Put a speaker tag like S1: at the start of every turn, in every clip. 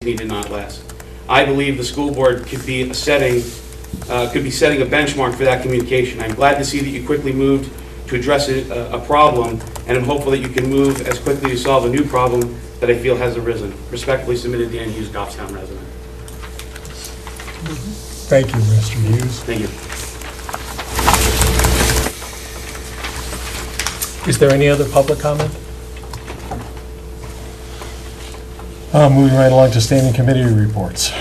S1: needed, not less. I believe the school board could be setting a benchmark for that communication. I'm glad to see that you quickly moved to address a problem, and I'm hopeful that you can move as quickly to solve a new problem that I feel has arisen. Respectfully submitted, Dan Hughes, Goffstown resident.
S2: Thank you, Mr. Hughes.
S1: Thank you.
S2: Is there any other public comment? Moving right along to standing committee reports.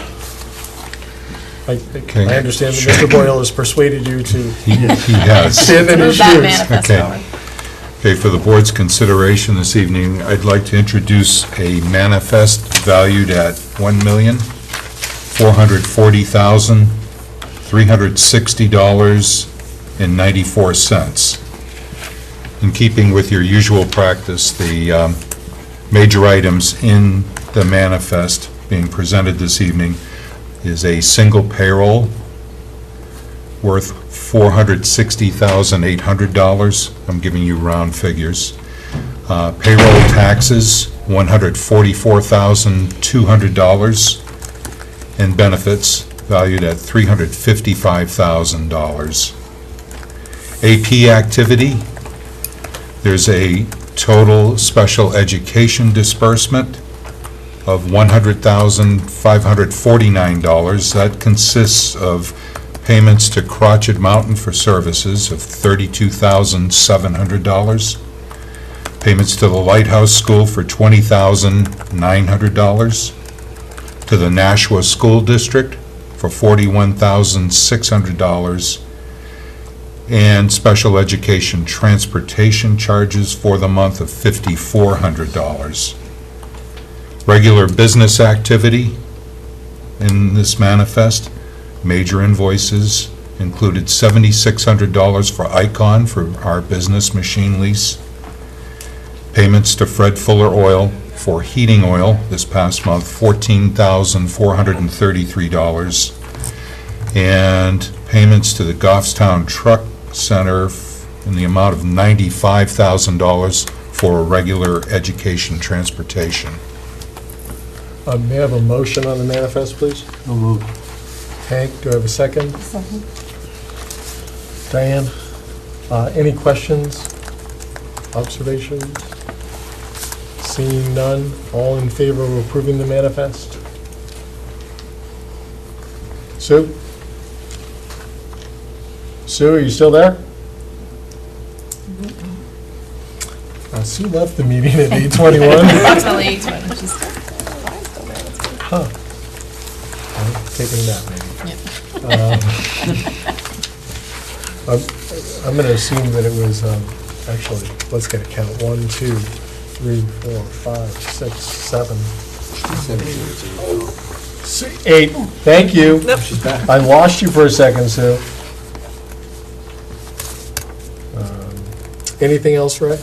S2: I understand that Mr. Boyle has persuaded you to
S3: He has.
S2: stand in his
S4: Move that
S2: shoes.
S4: manifest
S3: Okay.
S4: forward.
S3: Okay, for the board's consideration this evening, I'd like to introduce a manifest valued at $1,440,360.94. In keeping with your usual practice, the major items in the manifest being presented this evening is a single payroll worth $460,800. I'm giving you round figures. Payroll taxes, $144,200, and benefits valued at $355,000. AP activity, there's a total special education disbursement of $100,549. That consists of payments to Crotched Mountain for services of $32,700, payments to the Lighthouse School for $20,900, to the Nashua School District for $41,600, and special education transportation charges for the month of $5,400. Regular business activity in this manifest, major invoices included $7,600 for Icon for our business machine lease, payments to Fred Fuller Oil for heating oil this past month, $14,433, and payments to the Goffstown Truck Center in the amount of $95,000 for regular education transportation.
S2: May I have a motion on the manifest, please?
S5: No move.
S2: Hank, do I have a second?
S4: Second.
S2: Diane, any questions, observations? Seeing none, all in favor of approving the manifest? Sue? Sue, are you still there? Sue left the meeting at 8:21.
S4: Approximately 8:20. She's
S2: Huh. I'm taking that, maybe. I'm going to assume that it was, actually, let's get a count. 1, 2, 3, 4, 5, 6, 7, 8. Thank you. I lost you for a second, Sue. Anything else, Ray?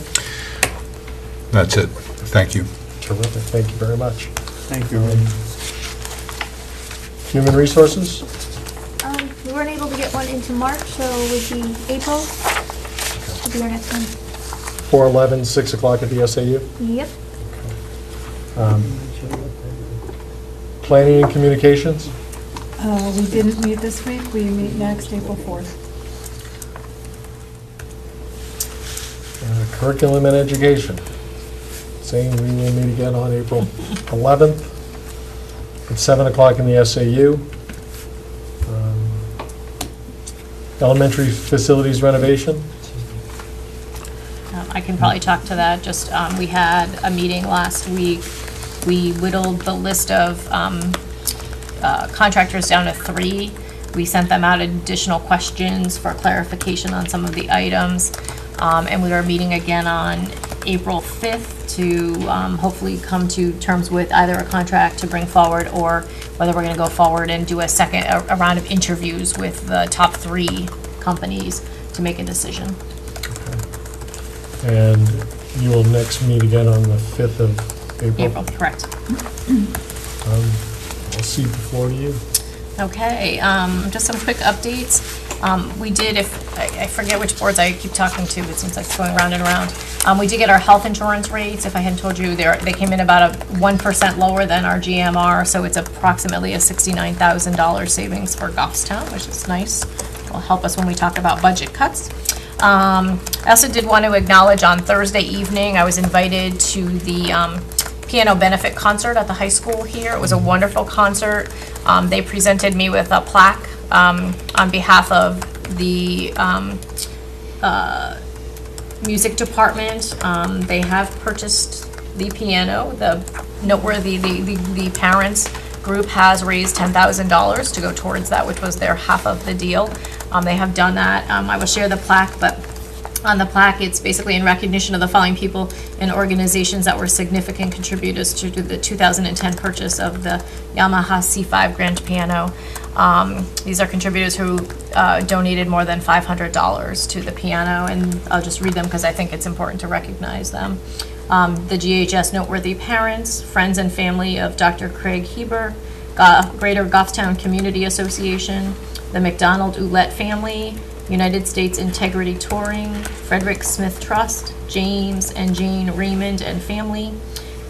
S3: That's it. Thank you.
S2: Terrific. Thank you very much.
S5: Thank you.
S2: Human Resources?
S6: We weren't able to get one into March, so it would be April. Would be our next one.
S2: 4/11, 6 o'clock at the SAU?
S6: Yep.
S2: Planning and Communications?
S7: We didn't meet this week. We meet next April 4th.
S2: Curriculum and Education. Same, we will meet again on April 11th at 7 o'clock in the SAU. Elementary facilities renovation.
S4: I can probably talk to that. Just, we had a meeting last week. We whittled the list of contractors down to 3. We sent them out additional questions for clarification on some of the items. And we are meeting again on April 5th to hopefully come to terms with either a contract to bring forward or whether we're going to go forward and do a round of interviews with the top 3 companies to make a decision.
S2: And you will next meet again on the 5th of April.
S4: April, correct.
S2: I'll cede the floor to you.
S4: Okay, just some quick updates. We did, I forget which boards I keep talking to, it seems like it's going round and around. We did get our health insurance rates. If I hadn't told you, they came in about 1% lower than our GMR, so it's approximately a $69,000 savings for Goffstown, which is nice. Will help us when we talk about budget cuts. I also did want to acknowledge on Thursday evening, I was invited to the piano benefit concert at the high school here. It was a wonderful concert. They presented me with a plaque on behalf of the music department. They have purchased the piano. The noteworthy, the parents group has raised $10,000 to go towards that, which was their half of the deal. They have done that. I will share the plaque, but on the plaque, it's basically in recognition of the following people and organizations that were significant contributors to the 2010 purchase of the Yamaha C5 grand piano. These are contributors who donated more than $500 to the piano, and I'll just read them because I think it's important to recognize them. The GHS noteworthy parents, friends and family of Dr. Craig Heber, Greater Goffstown Community Association, the McDonald Ouellette family, United States Integrity Touring, Frederick Smith Trust, James and Jane Raymond and family,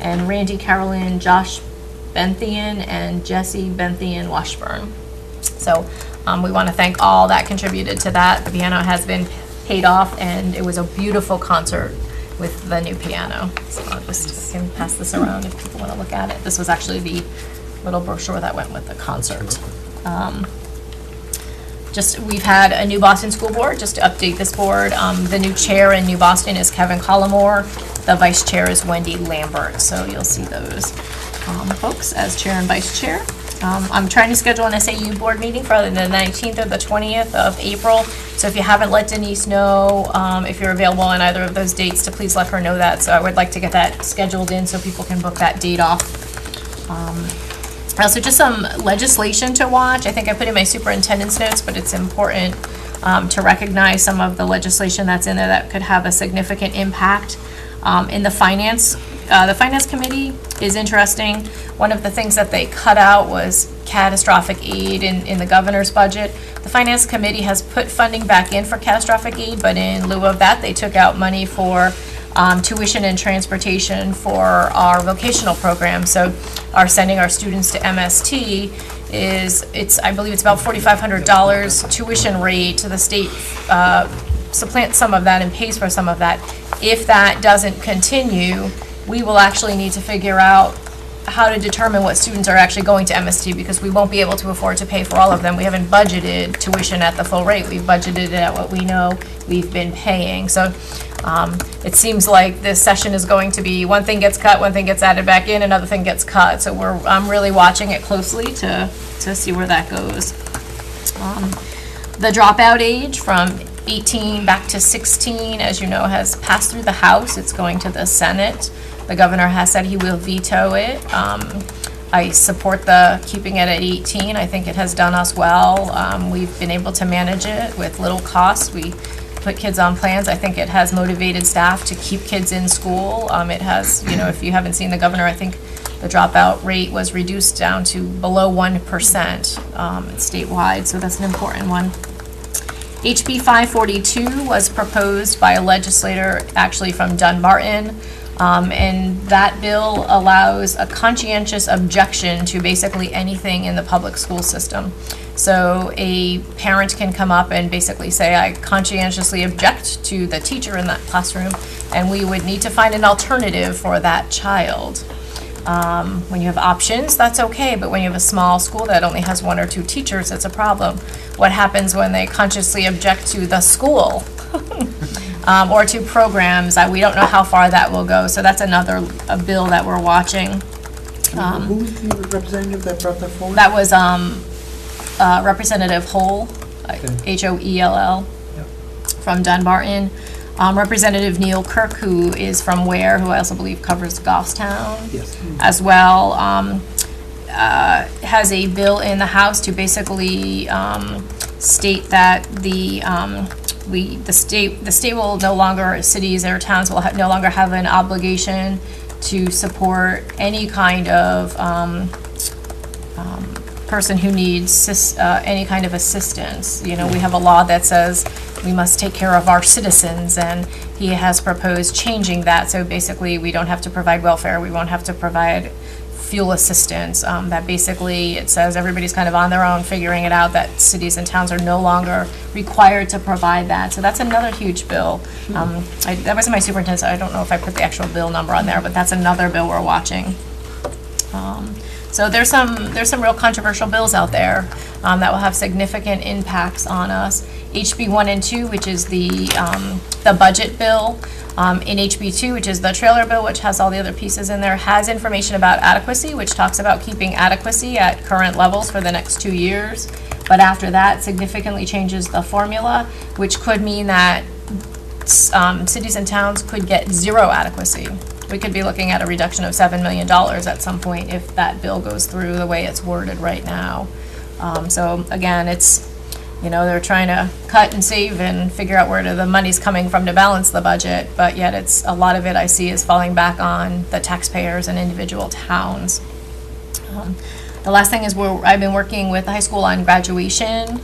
S4: and Randy Carolyn, Josh Benthian, and Jesse Benthian Washburn. So we want to thank all that contributed to that. The piano has been paid off, and it was a beautiful concert with the new piano. So I'll just can pass this around if people want to look at it. This was actually the little brochure that went with the concert. We've had a new Boston school board, just to update this board. The new chair in New Boston is Kevin Collmore. The vice chair is Wendy Lambert. So you'll see those folks as chair and vice chair. I'm trying to schedule an SAU board meeting for the 19th or the 20th of April. So if you haven't let Denise know, if you're available on either of those dates, to please let her know that. So I would like to get that scheduled in so people can book that date off. Also, just some legislation to watch. I think I put in my superintendent's notes, but it's important to recognize some of the legislation that's in there that could have a significant impact. In the finance committee is interesting. One of the things that they cut out was catastrophic aid in the governor's budget. The finance committee has put funding back in for catastrophic aid, but in lieu of that, they took out money for tuition and transportation for our vocational program. So sending our students to MST I believe it's about $4,500 tuition rate to the state, supplants some of that and pays for some of that. If that doesn't continue, we will actually need to figure out how to determine what students are actually going to MST, because we won't be able to afford to pay for all of them. We haven't budgeted tuition at the full rate. We've budgeted it at what we know we've been paying. So it seems like this session is going to be one thing gets cut, one thing gets added back in, another thing gets cut. So I'm really watching it closely to see where that goes. The dropout age from 18 back to 16, as you know, has passed through the House. It's going to the Senate. The governor has said he will veto it. I support keeping it at 18. I think it has done us well. We've been able to manage it with little cost. We put kids on plans. I think it has motivated staff to keep kids in school. It has, if you haven't seen the governor, I think the dropout rate was reduced down to below 1% statewide, so that's an important one. HB 542 was proposed by a legislator actually from Dunbarton. And that bill allows a conscientious objection to basically anything in the public school system. So a parent can come up and basically say, I conscientiously object to the teacher in that classroom, and we would need to find an alternative for that child. When you have options, that's okay, but when you have a small school that only has 1 or 2 teachers, it's a problem. What happens when they consciously object to the school? Or to programs? We don't know how far that will go, so that's another bill that we're watching.
S5: Who was the representative that brought that forward?
S4: That was Representative Hoell, Hoell, from Dunbarton. Representative Neil Kirk, who is from Ware, who I also believe covers Goffstown,
S5: Yes.
S4: as well, has a bill in the House to basically state that the state will no longer, cities or towns will no longer have an obligation to support any kind of person who needs any kind of assistance. You know, we have a law that says we must take care of our citizens, and he has proposed changing that. So basically, we don't have to provide welfare, we won't have to provide fuel assistance. That basically, it says everybody's kind of on their own figuring it out, that cities and towns are no longer required to provide that. So that's another huge bill. That wasn't my superintendent, so I don't know if I put the actual bill number on there, but that's another bill we're watching. So there's some real controversial bills out there that will have significant impacts on us. HB 1 and 2, which is the budget bill, in HB 2, which is the trailer bill, which has all the other pieces in there, has information about adequacy, which talks about keeping adequacy at current levels for the next 2 years. But after that, significantly changes the formula, which could mean that cities and towns could get zero adequacy. We could be looking at a reduction of $7 million at some point if that bill goes through the way it's worded right now. So again, it's, you know, they're trying to cut and save and figure out where the money's coming from to balance the budget, but yet it's, a lot of it I see is falling back on the taxpayers and individual towns. The last thing is I've been working with the high school on graduation.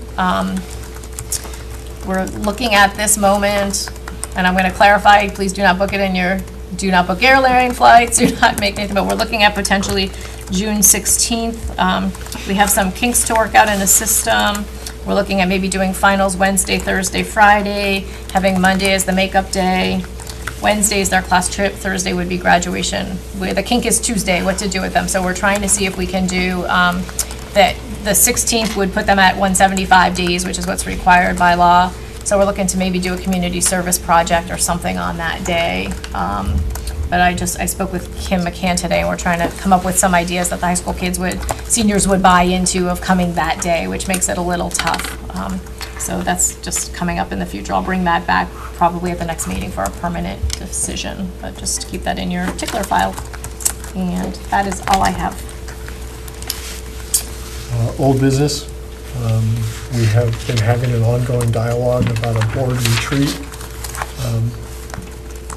S4: We're looking at this moment, and I'm going to clarify, please do not book it in your, do not book airline flights, do not make anything, but we're looking at potentially June 16th. We have some kinks to work out in the system. We're looking at maybe doing finals Wednesday, Thursday, Friday, having Monday as the makeup day. Wednesday is their class trip, Thursday would be graduation. The kink is Tuesday, what to do with them. So we're trying to see if we can do that. The 16th would put them at 175 days, which is what's required by law. So we're looking to maybe do a community service project or something on that day. But I spoke with Kim McCann today, and we're trying to come up with some ideas that the high school seniors would buy into of coming that day, which makes it a little tough. So that's just coming up in the future. I'll bring that back probably at the next meeting for a permanent decision, but just keep that in your tickler file. And that is all I have.
S2: Old business. We have been having an ongoing dialogue about a board retreat.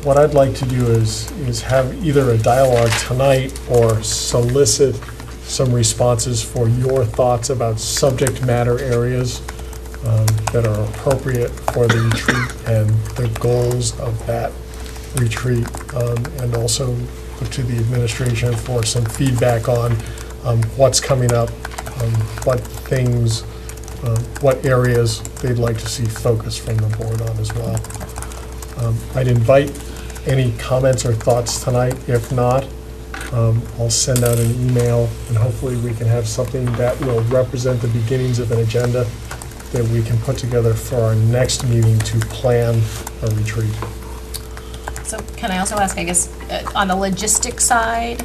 S2: What I'd like to do is have either a dialogue tonight or solicit some responses for your thoughts about subject matter areas that are appropriate for the retreat and the goals of that retreat, and also look to the administration for some feedback on what's coming up, what things, what areas they'd like to see focus from the board on as well. I'd invite any comments or thoughts tonight. If not, I'll send out an email, and hopefully we can have something that will represent the beginnings of an agenda that we can put together for our next meeting to plan a retreat.
S4: So can I also ask, I guess, on the logistics side,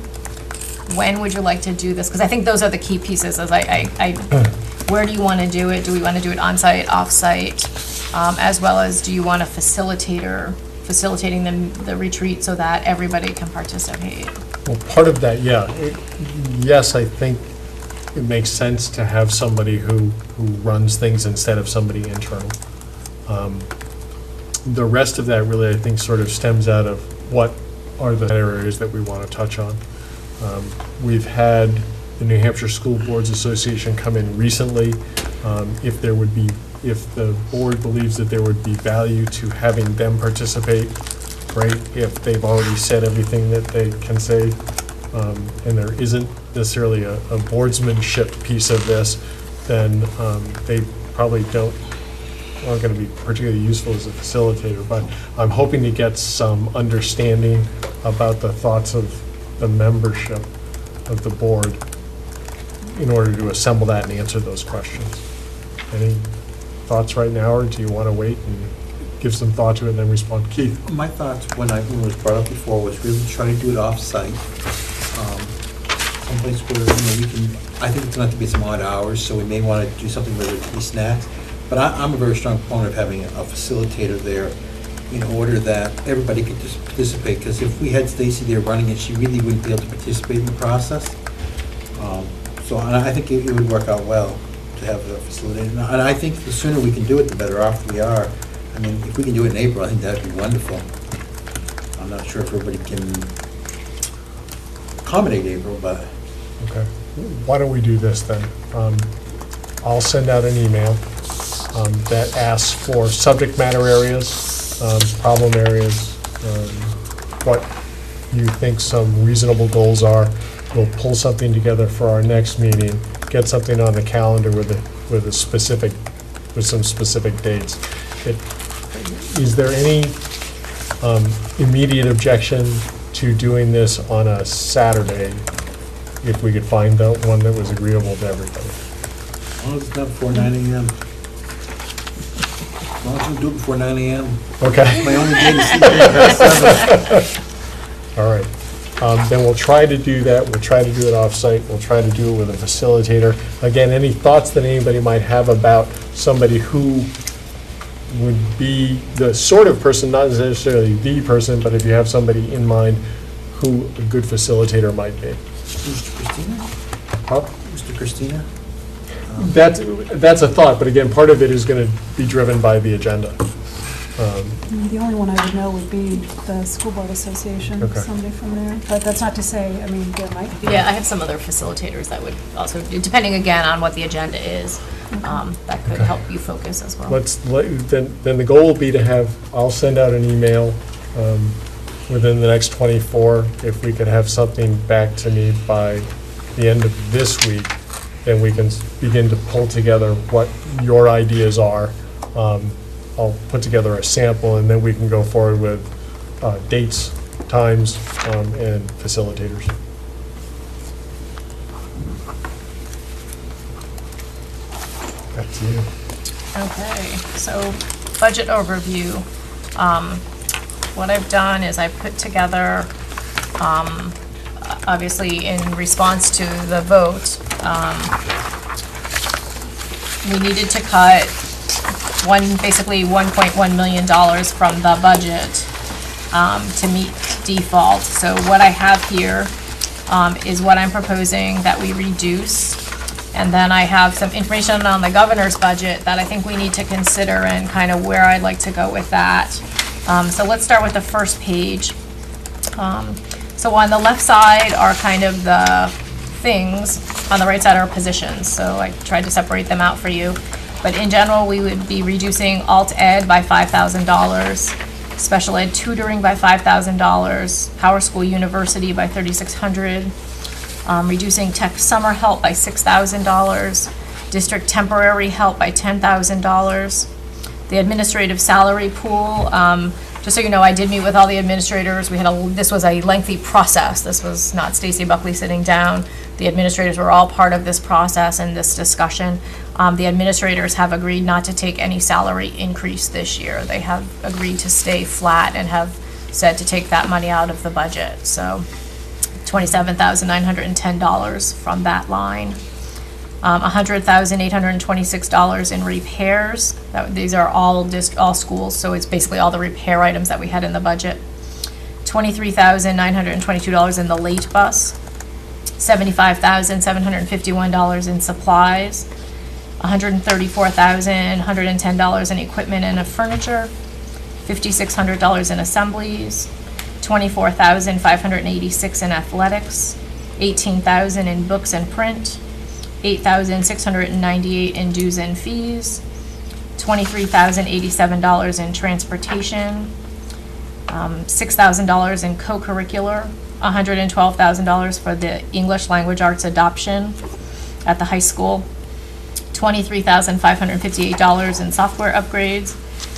S4: when would you like to do this? Because I think those are the key pieces. As where do you want to do it? Do we want to do it on-site, off-site? As well as, do you want a facilitator facilitating the retreat so that everybody can participate?
S2: Well, part of that, yeah. Yes, I think it makes sense to have somebody who runs things instead of somebody internal. The rest of that really, I think, sort of stems out of what are the areas that we want to touch on. We've had the New Hampshire School Boards Association come in recently. If the board believes that there would be value to having them participate, great. If they've already said everything that they can say, and there isn't necessarily a boardsmanship piece of this, then they probably aren't going to be particularly useful as a facilitator. But I'm hoping to get some understanding about the thoughts of the membership of the board in order to assemble that and answer those questions. Any thoughts right now, or do you want to wait and give some thought to it and then respond? Keith?
S5: My thoughts when it was brought up before was really trying to do it off-site. Someplace where, we can, I think it's going to have to be some odd hours, so we may want to do something where there could be snacks. But I'm a very strong proponent of having a facilitator there in order that everybody could just participate, because if we had Stacy there running it, she really wouldn't be able to participate in the process. And I think it would work out well to have a facilitator. And I think the sooner we can do it, the better off we are. I mean, if we can do it in April, I think that'd be wonderful. I'm not sure if everybody can accommodate April, but...
S2: Okay. why don't we do this then? I'll send out an email that asks for subject matter areas, problem areas, what you think some reasonable goals are. We'll pull something together for our next meeting, get something on the calendar with some specific dates. Is there any immediate objection to doing this on a Saturday, if we could find out one that was agreeable to everybody?
S5: As long as it's not before 9 AM. As long as we do it before 9 AM.
S2: Okay.
S5: My only day to see it is 7.
S2: All right. Then we'll try to do that. We'll try to do it off-site. We'll try to do it with a facilitator. Again, any thoughts that anybody might have about somebody who would be the sort of person, not necessarily the person, but if you have somebody in mind who a good facilitator might be.
S5: Mr. Christina?
S2: Huh?
S5: Mr. Christina?
S2: That's a thought, but again, part of it is going to be driven by the agenda.
S7: The only one I would know would be the School Board Association,
S2: Okay.
S7: somebody from there. But that's not to say, I mean, there might be.
S4: Yeah, I have some other facilitators that would also, depending again on what the agenda is, that could
S2: Okay.
S4: help you focus as well.
S2: Then the goal will be to have, I'll send out an email within the next 24. If we could have something back to me by the end of this week, then we can begin to pull together what your ideas are. I'll put together a sample, and then we can go forward with dates, times, and facilitators. Back to you.
S4: Okay, so budget overview. What I've done is I've put together, obviously in response to the vote, we needed to cut basically $1.1 million from the budget to meet default. So what I have here is what I'm proposing that we reduce. And then I have some information on the governor's budget that I think we need to consider and kind of where I'd like to go with that. So let's start with the first page. So on the left side are kind of the things, on the right side are positions. So I tried to separate them out for you. But in general, we would be reducing alt ed by $5,000, special ed tutoring by $5,000, Power School University by $3,600, reducing tech summer help by $6,000, district temporary help by $10,000. The administrative salary pool, just so you know, I did meet with all the administrators. This was a lengthy process. This was not Stacy Buckley sitting down. The administrators were all part of this process and this discussion. The administrators have agreed not to take any salary increase this year. They have agreed to stay flat and have said to take that money out of the budget. So $27,910 from that line. $100,826 in repairs. These are all schools, so it's basically all the repair items that we had in the budget. $23,922 in the late bus. $75,751 in supplies. $134,110 in equipment and furniture. $5,600 in assemblies. $24,586 in athletics. $18,000 in books and print. $8,698 in dues and fees, $23,087 in transportation, $6,000 in co-curricular, $112,000 for the English language arts adoption at the high school, $23,558 in software upgrades,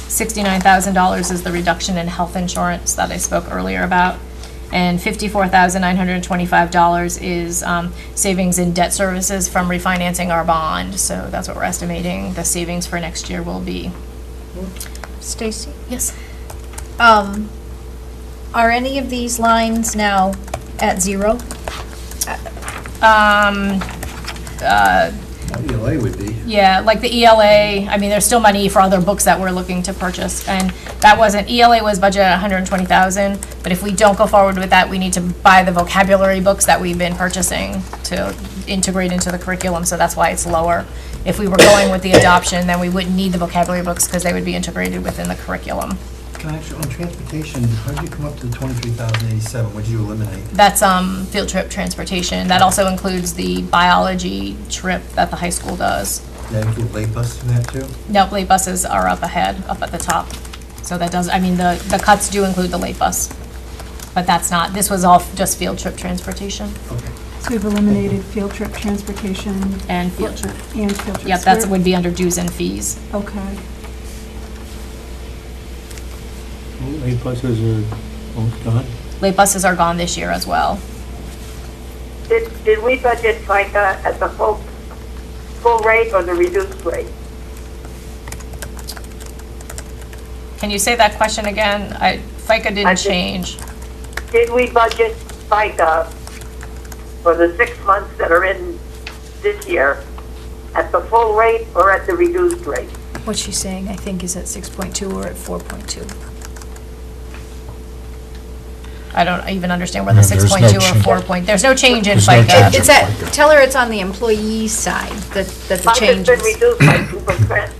S4: $69,000 is the reduction in health insurance that I spoke earlier about, and $54,925 is savings in debt services from refinancing our bond. So that's what we're estimating the savings for next year will be.
S6: Stacy?
S4: Yes.
S6: Are any of these lines now at zero?
S5: ELA would be.
S4: Yeah, like the ELA, I mean, there's still money for other books that we're looking to purchase, and that wasn't, ELA was budgeted at $120,000, but if we don't go forward with that, we need to buy the vocabulary books that we've been purchasing to integrate into the curriculum, so that's why it's lower. If we were going with the adoption, then we wouldn't need the vocabulary books because they would be integrated within the curriculum.
S5: Can question, actually, on transportation, how did you come up to the 23,087? What did you eliminate?
S4: That's field trip transportation. That also includes the biology trip that the high school does.
S5: Did that include late bus in that too?
S4: Nope, late buses are up ahead, up at the top. So that does, I mean, the cuts do include the late bus. But that's not, this was all just field trip transportation
S5: Okay.
S7: So we've eliminated field trip transportation
S4: and field trip.
S7: and field trips.
S4: Yep, that would be under dues and fees.
S7: Okay.
S8: Late buses are all gone?
S4: Late buses are gone this year as well.
S9: Did we budget FICA at the full rate or the reduced rate?
S4: Can you say that question again? FICA
S9: I
S4: didn't
S9: did.
S4: change.
S9: Did we budget FICA for the 6 months that are in this year at the full rate or at the reduced rate?
S10: What she's saying, I think, is at 6.2 or at 4.2.
S4: I don't even understand where the
S3: No, there's no
S4: 6.2 or
S3: change.
S4: 4 point, there's no change in
S3: There's no
S4: FICA.
S3: change.
S10: It's at, tell her it's on the employee side that the
S9: FICA's
S10: change
S9: been
S10: is.
S9: reduced by 2%.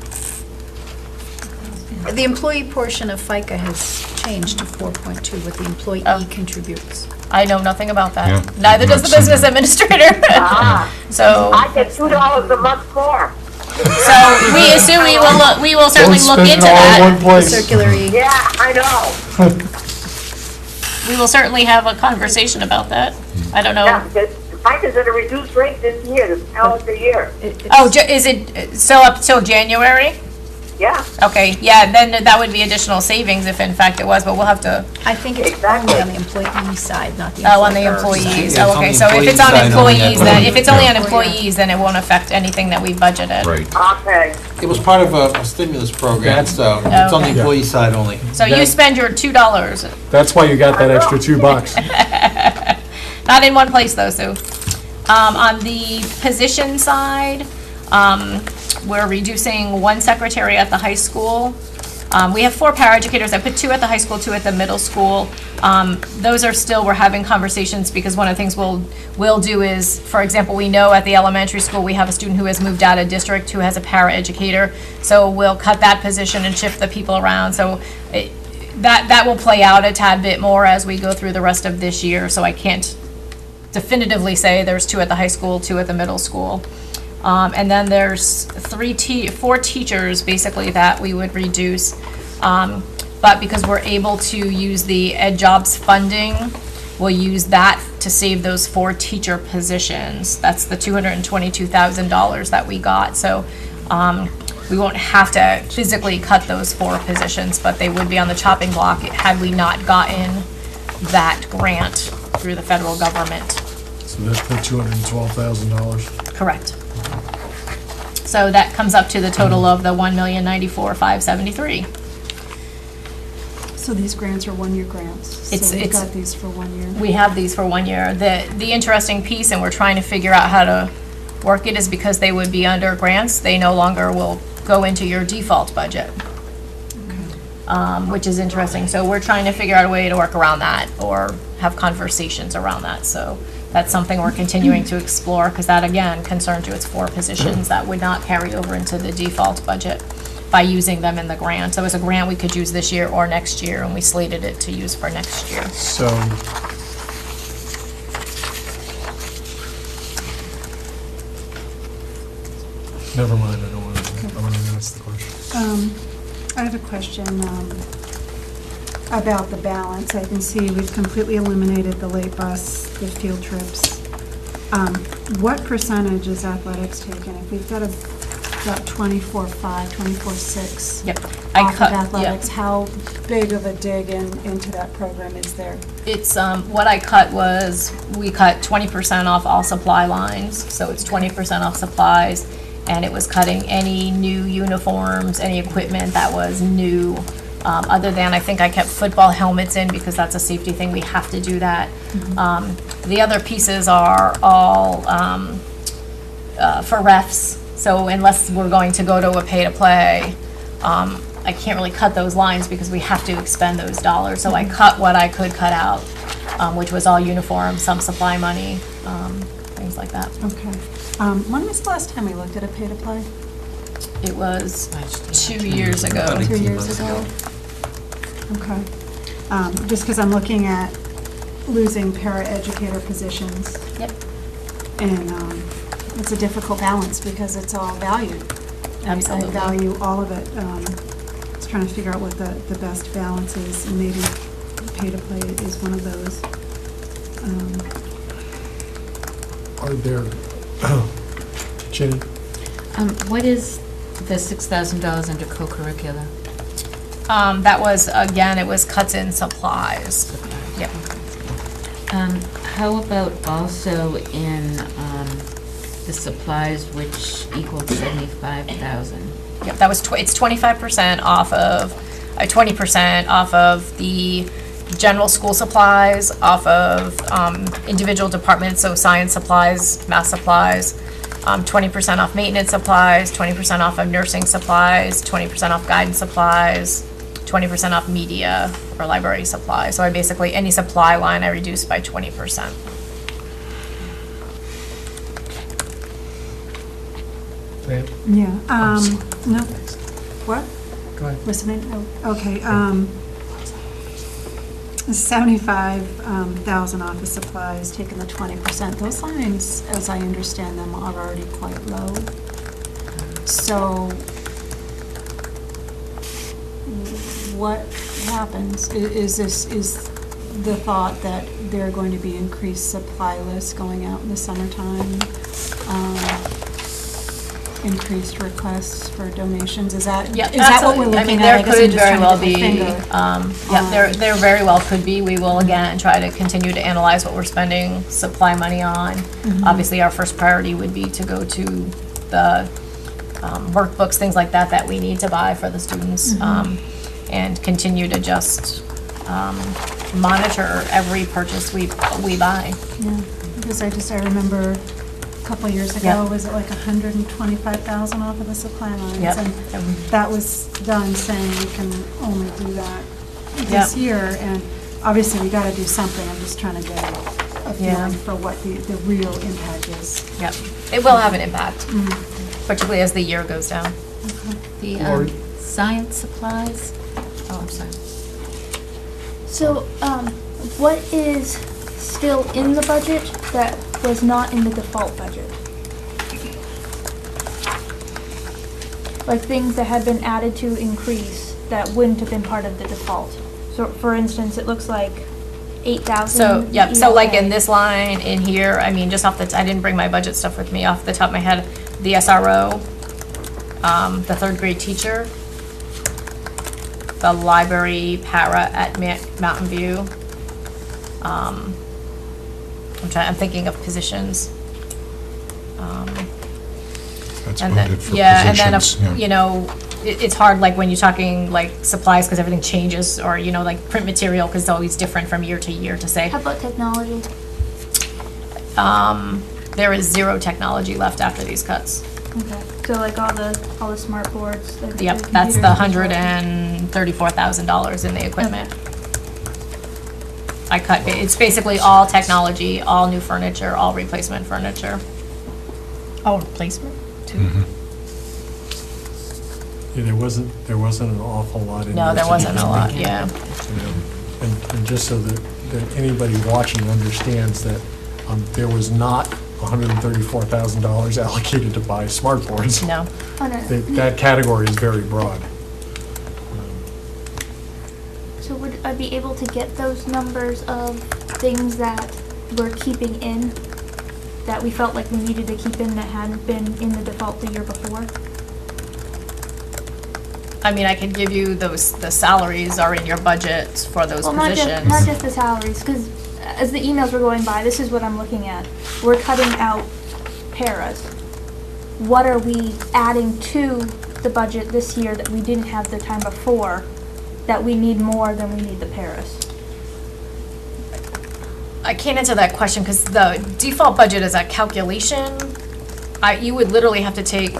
S10: The employee portion of FICA has changed to 4.2, what the employee
S4: Oh.
S10: contributes.
S4: I know nothing about that.
S3: Yeah,
S4: Neither does the
S3: not seen
S4: business
S3: that.
S4: administrator.
S9: Ah,
S4: So,
S9: I get $2 a month more.
S4: so we assume we will certainly look into that.
S2: place.
S10: Circulary,
S9: Yeah, I know.
S4: We will certainly have a conversation about that. I don't
S9: Yeah,
S4: know.
S9: because FICA's at a reduced rate this year, this calendar year.
S4: Oh, is it still up till January?
S9: Yeah,
S4: Okay, yeah, then that would be additional savings if in fact it was, but we'll have to,
S10: I think it's
S9: Exactly.
S10: only on the employee side, not the
S4: oh, on the
S10: employer side.
S4: employees.
S5: Yeah,
S4: Oh,
S5: it's on
S4: okay,
S5: the
S4: so if it's on
S5: employee side, only
S4: employees,
S5: at-
S4: then, if it's only on
S10: Yeah.
S4: employees, then it won't affect anything that we budgeted.
S3: Right.
S9: okay.
S5: It was part of a stimulus program, so it's on the
S4: Okay.
S5: employee side only.
S4: So you
S2: That-
S4: spend your $2,
S2: That's why you got that extra $2.
S4: not in one place though, Sue. On the position side, we're reducing one secretary at the high school. We have 4 paraeducators. I put 2 at the high school, 2 at the middle school. Those are still, we're having conversations because one of the things we'll do is, for example, we know at the elementary school, we have a student who has moved out of district who has a paraeducator. So we'll cut that position and shift the people around. So that will play out a tad bit more as we go through the rest of this year. So I can't definitively say there's 2 at the high school, 2 at the middle school. And then there's 4 teachers basically that we would reduce. But because we're able to use the Ed Jobs funding, we'll use that to save those 4 teacher positions. That's the $222,000 that we got. So we won't have to physically cut those 4 positions, but they would be on the chopping block had we not gotten that grant through the federal government.
S2: So that's the $212,000.
S4: Correct. So that comes up to the total of the $1,094,573.
S7: So these grants are one-year grants?
S4: It's-
S7: So we've
S4: it's-
S7: got these for 1 year?
S4: We have these for 1 year. The interesting piece, and we're trying to figure out how to work it, is because they would be under grants, they no longer will go into your default budget. Which is interesting. So we're trying to figure out a way to work around that or have conversations around that. So that's something we're continuing to explore because that, again, concerns you. It's 4 positions that would not carry over into the default budget by using them in the grant. So it's a grant we could use this year or next year, and we slated it to use for next year.
S2: So, never mind, I don't want to ask the question.
S7: I have a question about the balance. I can see we've completely eliminated the late bus, the field trips. What percentage is athletics taking? If we've got about 24.5, 24.6
S4: Yep.
S7: off of
S4: cut.
S7: athletics, how big of a dig into that program is there?
S4: It's, what I cut was, we cut 20% off all supply lines, so it's 20% off supplies, and it was cutting any new uniforms, any equipment that was new, other than, I think I kept football helmets in because that's a safety thing, we have to do that. The other pieces are all for refs, so unless we're going to go to a pay-to-play, I can't really cut those lines because we have to expend those dollars. So I cut what I could cut out, which was all uniforms, some supply money, things like that.
S7: Okay. When was the last time we looked at a pay-to-play?
S4: It was 2 years ago.
S5: About
S7: 2
S5: 18
S7: years
S5: months
S7: ago? Okay. Just because I'm looking at losing para-educator positions,
S4: Yep.
S7: and it's a difficult balance because it's all valued.
S4: Absolutely.
S7: I value all of it. Just trying to figure out what the best balance is, and maybe pay to play is one of those.
S2: Are there, Jenny?
S11: What is the $6,000 under co-curricular?
S4: That was, again, it was cuts in supplies. Yep.
S11: How about also in the supplies, which equaled 75,000?
S4: Yep, that was, it's 25% off of, 20% off of the general school supplies, off of individual departments, so science supplies, math supplies, 20% off maintenance supplies, 20% off of nursing supplies, 20% off guidance supplies, 20% off media or library supplies. So I basically, any supply line I reduced by 20%.
S7: Yeah, no, what?
S2: Go ahead.
S7: Listening, oh, okay, 75,000 office supplies, taking the 20%. Those lines, as I understand them, are already quite low. So what happens? Is the thought that there are going to be increased supply lists going out in the summertime? Increased requests for donations, is that
S4: Yeah,
S7: is that what we're
S4: absolutely.
S7: looking
S4: I
S7: at?
S4: mean,
S7: guess
S4: there
S7: I'm
S4: could
S7: just
S4: very
S7: trying
S4: well
S7: to get
S4: be,
S7: my finger.
S4: there very well could be. We will again try to continue to analyze what we're spending supply money on. Obviously, our first priority would be to go to the workbooks, things like that, that we need to buy for the students, and continue to just monitor every purchase we buy.
S7: Yeah, because I remember a couple of years ago,
S4: Yep.
S7: was it like 125,000 off of the supply lines?
S4: Yep.
S7: And that was done saying we can only do that this
S4: Yep.
S7: year, and obviously we gotta do something. I'm just trying to get a
S4: Yeah.
S7: feeling for what the real impact is.
S4: Yep, it will have an impact, particularly as the year goes down.
S11: The
S2: Lori?
S11: science supplies? Oh, I'm sorry.
S6: So, what is still in the budget that was not in the default budget? Like things that had been added to increase that wouldn't have been part of the default. So, for instance, it looks like 8,000.
S4: So, yep, so like in
S6: ELA.
S4: this line in here, I mean, just off the, I didn't bring my budget stuff with me, off the top of my head, the SRO, the third grade teacher, the library para at Mountain View. I'm thinking of positions.
S3: That's
S4: And then,
S3: budgeted for
S4: yeah, and then,
S3: positions,
S4: you know, it's hard, like, when you're talking, like, supplies, because everything changes, or, you know, like, print material, because it's always different from year to say.
S6: How about technology?
S4: There is zero technology left after these cuts.
S6: Okay, so like all the smart boards. the
S4: Yep, that's
S6: computers
S4: the
S6: and stuff.
S4: $134,000 in the equipment. I cut, it's basically all technology, all new furniture, all replacement furniture. All replacement, too?
S2: Yeah, there wasn't an awful lot in there.
S4: No, there
S2: to
S4: wasn't a
S2: begin
S4: lot,
S2: with.
S4: yeah.
S2: And just so that anybody watching understands that there was not $134,000 allocated to buy smart boards.
S4: No.
S6: Oh, no.
S2: That category is very broad.
S6: So would I be able to get those numbers of things that we're keeping in, that we felt like we needed to keep in that hadn't been in the default the year before?
S4: I mean, I could give you those, the salaries are in your budget for those
S6: Well,
S4: positions.
S6: not just the salaries, because as the emails were going by, this is what I'm looking at. We're cutting out paras. What are we adding to the budget this year that we didn't have the time before, that we need more than we need the paras?
S4: I can't answer that question because the default budget is a calculation. You would literally have to take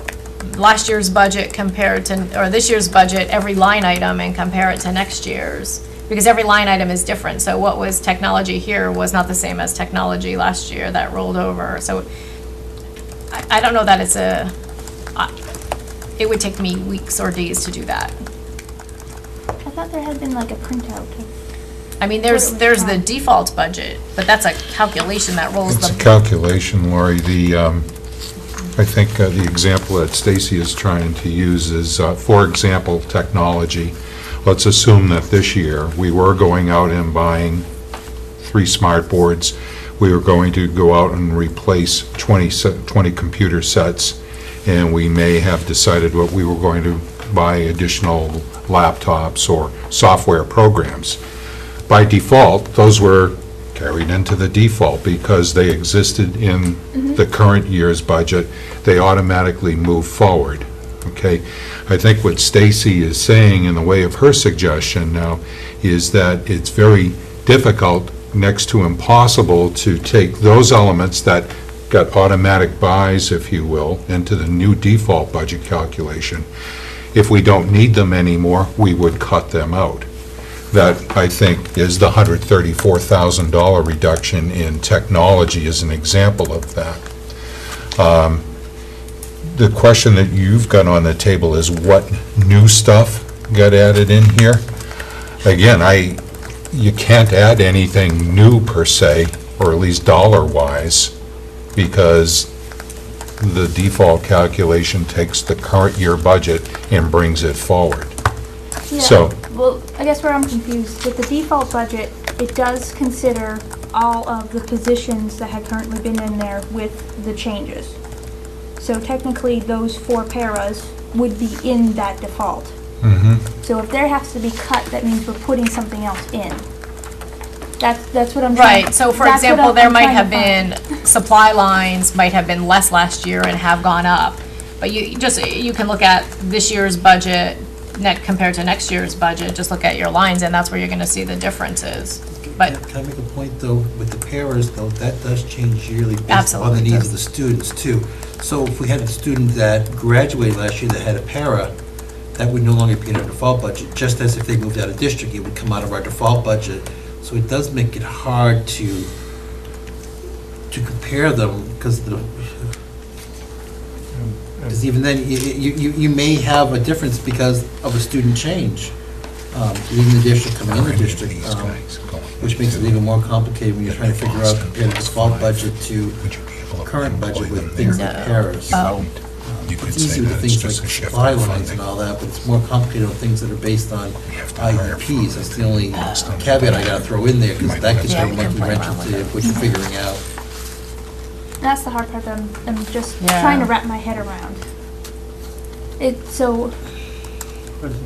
S4: last year's budget compared to, or this year's budget, every line item, and compare it to next year's, because every line item is different. So what was technology here was not the same as technology last year that rolled over. So I don't know that it's it would take me weeks or days to do that.
S6: I thought there had been like a printout of,
S4: I mean,
S6: Where it was
S4: there's the
S6: from.
S4: default budget, but that's a calculation that rolls
S3: It's a
S4: the,
S3: calculation, Lori. I think the example that Stacy is trying to use is, for example, technology. Let's assume that this year, we were going out and buying 3 smart boards. We were going to go out and replace 20 computer sets, and we may have decided what we were going to buy additional laptops or software programs. By default, those were carried into the default because they existed in the current year's budget. They automatically move forward, okay? I think what Stacy is saying in the way of her suggestion now is that it's very difficult, next to impossible, to take those elements that got automatic buys, if you will, into the new default budget calculation. If we don't need them anymore, we would cut them out. That, I think, is the $134,000 reduction in technology is an example of that. The question that you've got on the table is what new stuff got added in here? Again, you can't add anything new per se, or at least dollar-wise, because the default calculation takes the current year budget and brings it forward.
S6: yeah.
S3: So-
S6: Well, I guess where I'm confused, with the default budget, it does consider all of the positions that had currently been in there with the changes. So technically, those 4 paras would be in that default. So if there has to be cut, that means we're putting something else in. That's what I'm trying.
S4: right, so for
S6: that's what
S4: example, there
S6: I'm
S4: might
S6: trying
S4: have
S6: to
S4: been, supply lines might have been less last year and have gone up. But you can look at this year's budget, compared to next year's budget, just look at your lines, and that's where you're gonna see the differences. But,
S5: Can I make a point, though, with the paras, though, that does change yearly based on the
S4: Absolutely
S5: needs
S4: does.
S5: of the students, too. So if we had a student that graduated last year that had a para, that would no longer be in our default budget, just as if they moved out of district, it would come out of our default budget. So it does make it hard to compare them, because even then, you may have a difference because of a student change, leaving the district, coming in the district, which makes it even more complicated when you're trying to figure out, compare the default budget to current budget with things like paras.
S4: oh,
S5: It's easy with things like supply lines and all that, but it's more complicated on things that are based on IEPs. That's the only caveat I gotta throw in there, because that could
S4: Yeah,
S5: throw a
S4: we can
S5: monkey
S4: play
S5: wrench
S4: around
S5: into
S4: with
S5: what you're figuring out.
S6: That's the hard part that I'm just
S4: Yeah.
S6: trying to wrap my head around. So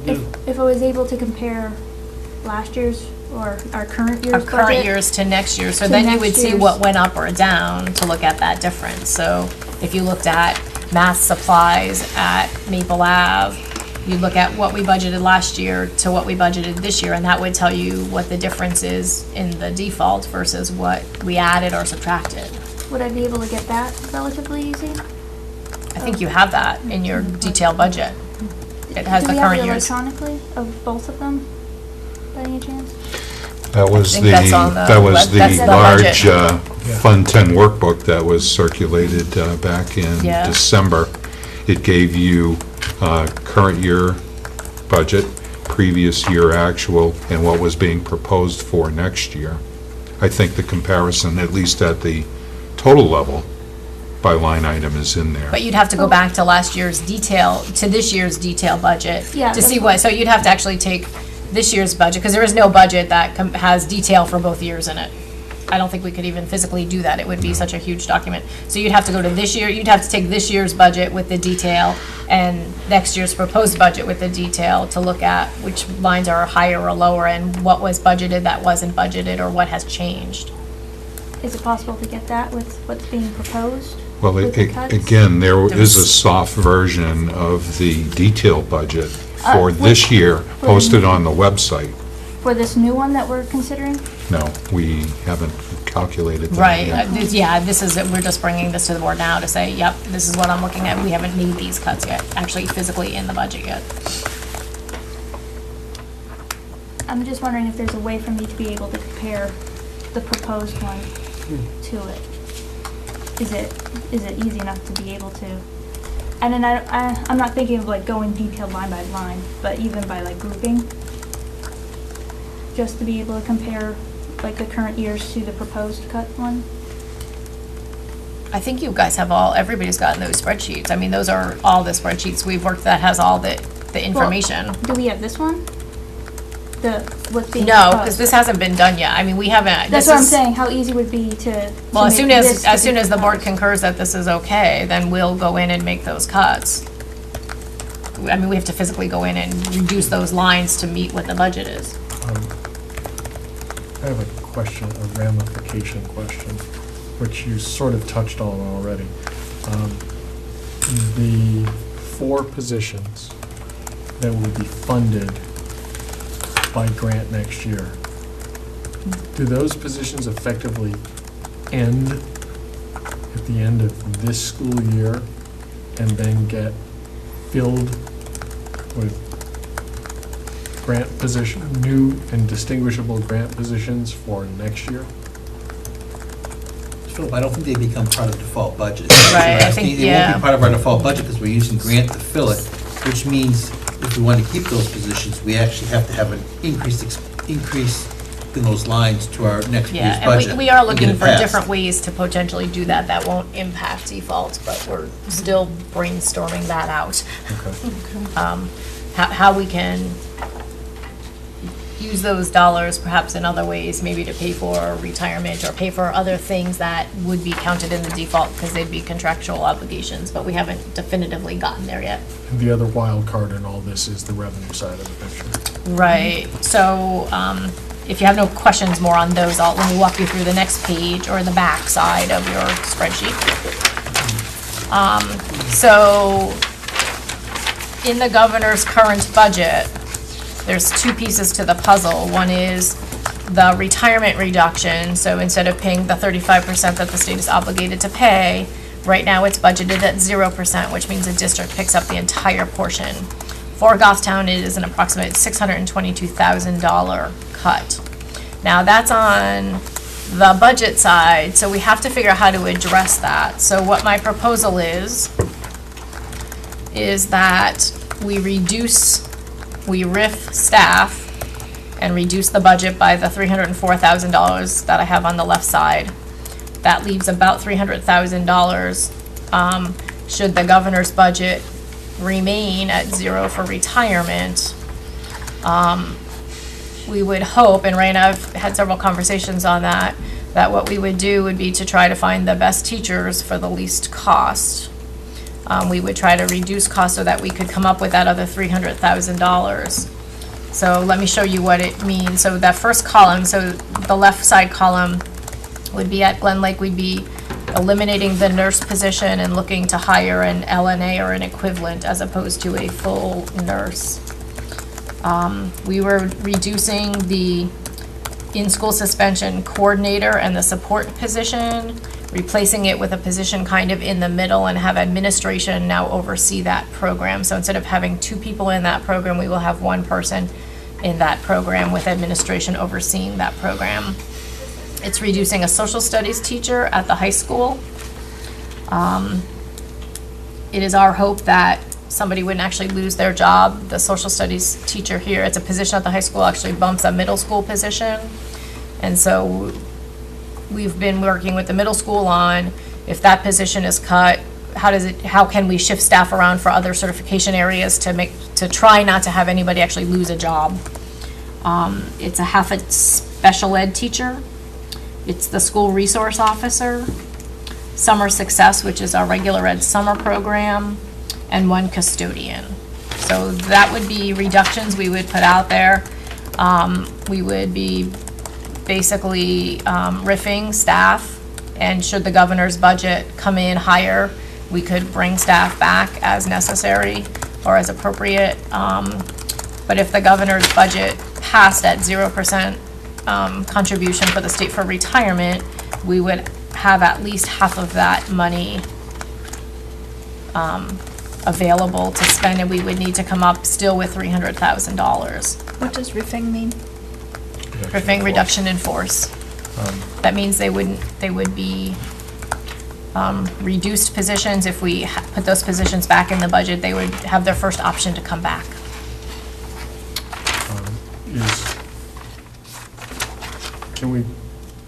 S6: if I was able to compare last year's or our current year's
S4: our
S6: budget.
S4: current years to next year, so
S6: to
S4: then you
S6: next
S4: would see
S6: year's.
S4: what went up or down to look at that difference. So if you looked at math supplies at Maple Ave, you look at what we budgeted last year to what we budgeted this year, and that would tell you what the difference is in the default versus what we added or subtracted.
S6: Would I be able to get that relatively easy?
S4: I think you have that in your detailed budget. It has
S6: Do
S4: the
S6: we have
S4: current
S6: it
S4: years.
S6: electronically of both of them, by any chance?
S3: That was
S4: think that's on the web- that's the
S3: large
S4: budget.
S3: Fund 10 workbook that was circulated back in
S4: Yeah.
S3: December. It gave you current year budget, previous year actual, and what was being proposed for next year. I think the comparison, at least at the total level, by line item is in there.
S4: But you'd have to go back to last year's detail, to this year's detail budget.
S6: Yeah,
S4: To see
S6: that's
S4: what, so you'd have to actually take this year's budget, because there is no budget that has detail for both years in it. I don't think we could even physically do that. It would be such a huge document. So you'd have to go to this year, you'd have to take this year's budget with the detail and next year's proposed budget with the detail to look at which lines are higher or lower and what was budgeted that wasn't budgeted or what has changed.
S6: Is it possible to get that with what's being proposed?
S3: Well,
S6: with the cuts?
S3: again, there is a
S4: There's-
S3: soft version of the detailed budget for
S6: what-
S3: this year posted on the website.
S6: For this new one that we're considering?
S3: No, we haven't calculated that
S4: Right,
S3: yet.
S4: yeah, this is, we're just bringing this to the board now to say, yep, this is what I'm looking at. We haven't made these cuts yet, actually physically in the budget yet.
S6: I'm just wondering if there's a way for me to be able to compare the proposed one to it. Is it easy enough to be able to? And then I'm not thinking of like going detailed line by line, but even by like grouping. just to be able to compare like the current years to the proposed cut one?
S4: I think you guys have everybody's gotten those spreadsheets. I mean, those are all the spreadsheets we've worked that has all the information.
S6: Do we have this one? What's being
S4: No, because
S6: proposed?
S4: this hasn't been done yet. I mean, we haven't.
S6: That's what I'm saying, how easy would it be to
S4: Well, as
S6: make
S4: soon
S6: this
S4: as
S6: to be
S4: the board
S6: proposed?
S4: concurs that this is okay, then we'll go in and make those cuts. I mean, we have to physically go in and reduce those lines to meet what the budget is.
S2: I have a question, a ramification question, which you sort of touched on already. The 4 positions that will be funded by grant next year, do those positions effectively end at the end of this school year and then get filled with grant position, new and distinguishable grant positions for next year?
S5: Philip, I don't think they become part of the default budget.
S4: Right, I think,
S5: They won't
S4: yeah.
S5: be part of our default budget because we're using grant to fill it, which means if we want to keep those positions, we actually have to have an increase in those lines to our next year's
S4: Yeah,
S5: budget.
S4: and we are
S5: to get
S4: looking
S5: it
S4: for
S5: passed.
S4: different ways to potentially do that. That won't impact default, but we're still brainstorming that out.
S2: Okay.
S4: How we can use those dollars perhaps in other ways, maybe to pay for retirement or pay for other things that would be counted in the default because they'd be contractual obligations, but we haven't definitively gotten there yet.
S2: And the other wild card in all this is the revenue side of the picture.
S4: Right, so, if you have no questions more on those, let me walk you through the next page or the back side of your spreadsheet. So, in the governor's current budget, there's 2 pieces to the puzzle. One is the retirement reduction, so instead of paying the 35% that the state is obligated to pay, right now it's budgeted at 0%, which means the district picks up the entire portion. For Goffstown, it is an approximate $622,000 cut. Now, that's on the budget side, so we have to figure out how to address that. So what my proposal is that we RIF staff and reduce the budget by the $304,000 that I have on the left side. That leaves about $300,000. Should the governor's budget remain at 0 for retirement, we would hope, and right now I've had several conversations on that what we would do would be to try to find the best teachers for the least cost. We would try to reduce costs so that we could come up with that other $300,000. So let me show you what it means. So that first column, so the left side column would be at Glen Lake, we'd be eliminating the nurse position and looking to hire an LNA or an equivalent as opposed to a full nurse. We were reducing the in-school suspension coordinator and the support position, replacing it with a position kind of in the middle and have administration now oversee that program. So instead of having 2 people in that program, we will have 1 person in that program with administration overseeing that program. It's reducing a social studies teacher at the high school. It is our hope that somebody wouldn't actually lose their job. The social studies teacher here, it's a position at the high school, actually bumps a middle school position. And so we've been working with the middle school on, if that position is cut, how can we shift staff around for other certification areas to try not to have anybody actually lose a job. It's a half a special ed teacher. It's the school resource officer, summer success, which is our regular ed summer program, and 1 custodian. So that would be reductions we would put out there. We would be basically riffing staff, and should the governor's budget come in higher, we could bring staff back as necessary or as appropriate. But if the governor's budget passed at 0% contribution for the state for retirement, we would have at least half of that money available to spend, and we would need to come up still with $300,000.
S10: What does riffing mean?
S4: Riffing, reduction in force. That means they would be reduced positions. If we put those positions back in the budget, they would have their first option to come back.
S2: Can we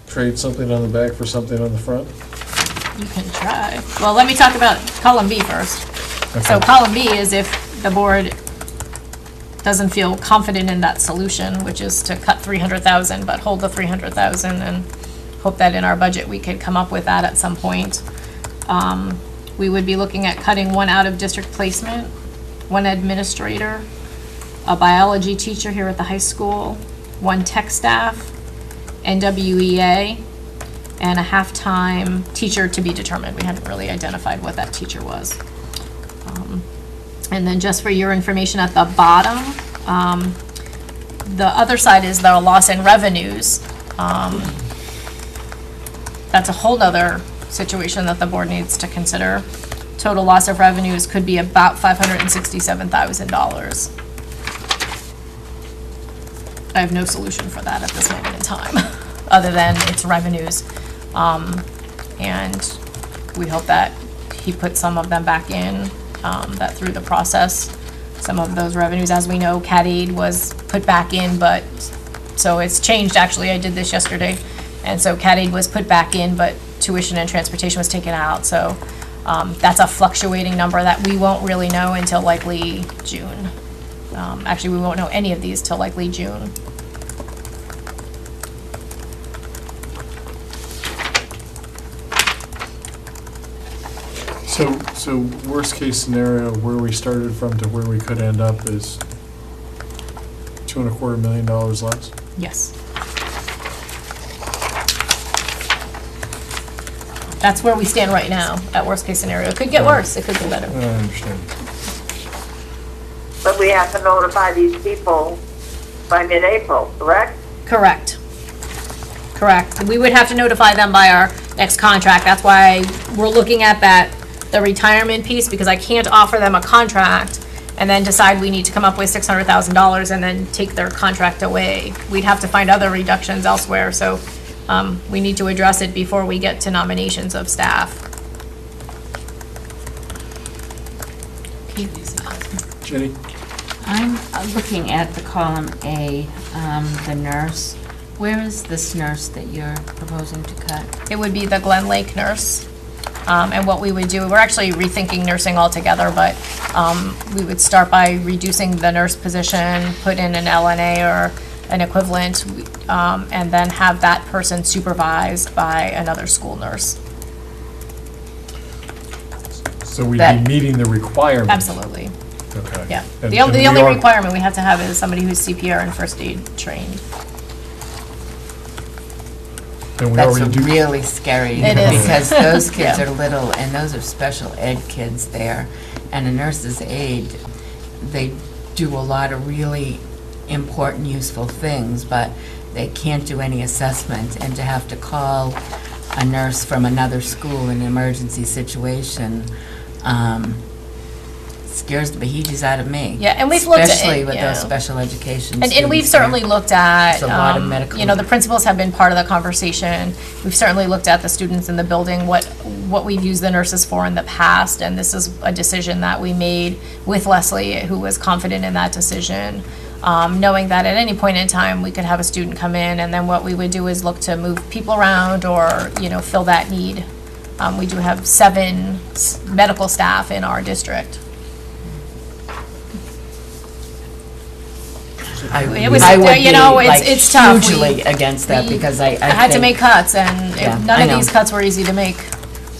S2: trade something on the back for something on the front?
S4: You can try. Well, let me talk about column B first. So
S2: Okay.
S4: column B is if the board doesn't feel confident in that solution, which is to cut 300,000, but hold the 300,000 and hope that in our budget we could come up with that at some point. We would be looking at cutting one out-of-district placement, one administrator, a biology teacher here at the high school, one tech staff, NWEA, and a half-time teacher to be determined. We hadn't really identified what that teacher was. And then just for your information at the bottom, the other side is the loss in revenues. That's a whole nother situation that the board needs to consider. Total loss of revenues could be about $567,000. I have no solution for that at this moment in time, other than its revenues. And we hope that he put some of them back in, that through the process, some of those revenues, as we know, Cat Aid was put back in, but, so it's changed, actually, I did this yesterday. And so Cat Aid was put back in, but tuition and transportation was taken out, so that's a fluctuating number that we won't really know until likely June. Actually, we won't know any of these till likely June.
S2: So worst case scenario, where we started from to where we could end up is $2.25 million less?
S4: Yes. That's where we stand right now, at worst case scenario. It could get worse, it could get better.
S2: I understand.
S9: But we have to notify these people by mid-April, correct?
S4: Correct. Correct. We would have to notify them by our next contract. That's why we're looking at the retirement piece, because I can't offer them a contract and then decide we need to come up with $600,000 and then take their contract away. We'd have to find other reductions elsewhere, so we need to address it before we get to nominations of staff.
S2: Jenny?
S11: I'm looking at the column A, the nurse. Where is this nurse that you're proposing to cut?
S4: It would be the Glen Lake nurse. And what we would do, we're actually rethinking nursing altogether, but we would start by reducing the nurse position, put in an LNA or an equivalent, and then have that person supervised by another school nurse.
S2: So we'd be
S11: That-
S2: meeting the requirement?
S4: Absolutely,
S2: Okay.
S4: yeah.
S2: And-
S4: The only
S2: and we are-
S4: requirement we have to have is somebody who's CPR and first aid trained.
S2: And we
S11: That's
S2: already do.
S11: really scary.
S4: It is.
S11: Because those kids
S4: Yeah.
S11: are little, and those are special ed kids there. And a nurse's aide, they do a lot of really important, useful things, but they can't do any assessment. And to have to call a nurse from another school in an emergency situation scares the bejeebies out of me.
S4: Yeah, and we've looked at it,
S11: Especially with
S4: yeah.
S11: those special education
S4: And we've
S11: students
S4: certainly
S11: there.
S4: looked at,
S11: It's a lot of medical-
S4: you know, the principals have been part of the conversation. We've certainly looked at the students in the building, what we've used the nurses for in the past, and this is a decision that we made with Leslie, who was confident in that decision, knowing that at any point in time, we could have a student come in, and then what we would do is look to move people around or, you know, fill that need. We do have 7 medical staff in our district. It was,
S11: I would
S4: you know,
S11: be,
S4: it's-
S11: like,
S4: it's tough.
S11: hugely against that,
S4: we-
S11: because I
S4: I had to
S11: think-
S4: make cuts, and
S11: Yeah,
S4: none
S11: I
S4: of
S11: know.
S4: these cuts were easy to make.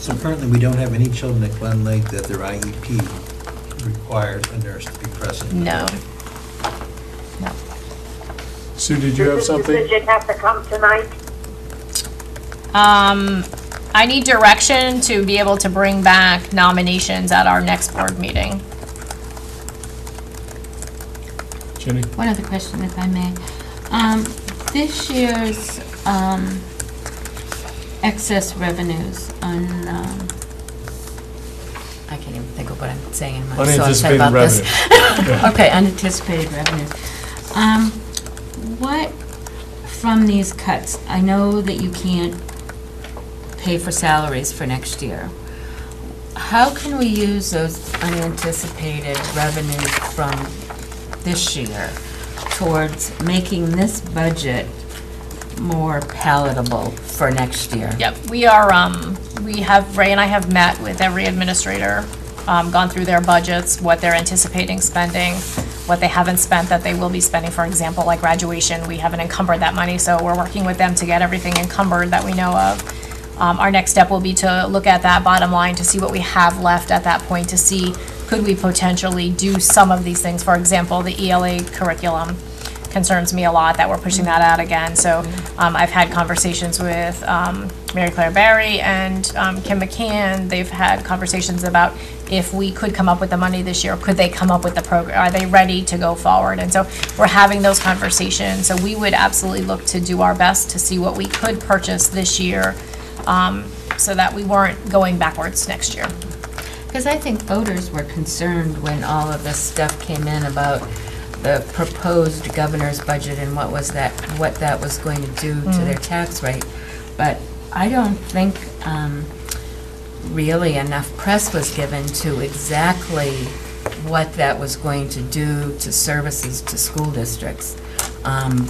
S5: So currently, we don't have any children at Glen Lake that their IEP requires a nurse to be present. in the
S4: No.
S5: building.
S4: No.
S2: Sue, did you have
S9: Does this
S2: something?
S9: decision have to come tonight?
S4: I need direction to be able to bring back nominations at our next board meeting.
S2: Jenny?
S11: One other question, if I may. This year's excess revenues on, I can't even think of what I'm saying. I'm so upset
S2: Unanticipated
S11: about this.
S2: revenue.
S11: Okay, unanticipated revenues. What, from these cuts, I know that you can't pay for salaries for next year. How can we use those unanticipated revenues from this year towards making this budget more palatable for next year.
S4: Yep, we are, Ray and I have met with every administrator, gone through their budgets, what they're anticipating spending, what they haven't spent that they will be spending, for example, like graduation, we haven't encumbered that money, so we're working with them to get everything encumbered that we know of. Our next step will be to look at that bottom line to see what we have left at that point, to see could we potentially do some of these things. For example, the ELA curriculum concerns me a lot that we're pushing that out again. So I've had conversations with Mary Claire Barry and Kim McCann. They've had conversations about if we could come up with the money this year, could they come up with the program? Are they ready to go forward? And so we're having those conversations. So we would absolutely look to do our best to see what we could purchase this year, so that we weren't going backwards next year.
S11: Because I think voters were concerned when all of this stuff came in about the proposed governor's budget and what that was going to do to their tax rate. But I don't think really enough press was given to exactly what that was going to do to services to school districts.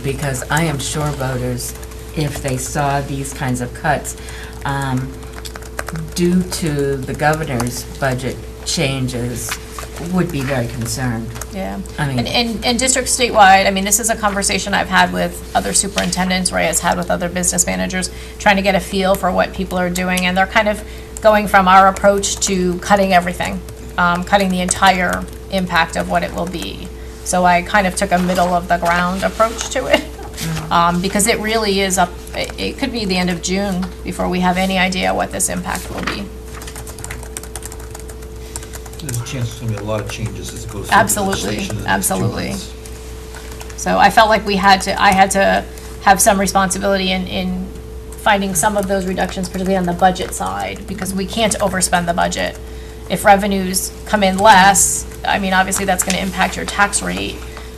S11: Because I am sure voters, if they saw these kinds of cuts, due to the governor's budget changes, would be very concerned.
S4: Yeah,
S11: I mean-
S4: and districts statewide, I mean, this is a conversation I've had with other superintendents, Ray has had with other business managers, trying to get a feel for what people are doing, and they're kind of going from our approach to cutting everything, cutting the entire impact of what it will be. So I kind of took a middle of the ground approach to it, because it really is it could be the end of June before we have any idea what this impact will be.
S5: There's a chance there's going to be a lot of changes as it goes through
S4: Absolutely,
S5: legislation in the next 2
S4: absolutely.
S5: months.
S4: So I felt like I had to have some responsibility in finding some of those reductions, particularly on the budget side, because we can't overspend the budget. If revenues come in less, I mean, obviously that's gonna impact your tax rate,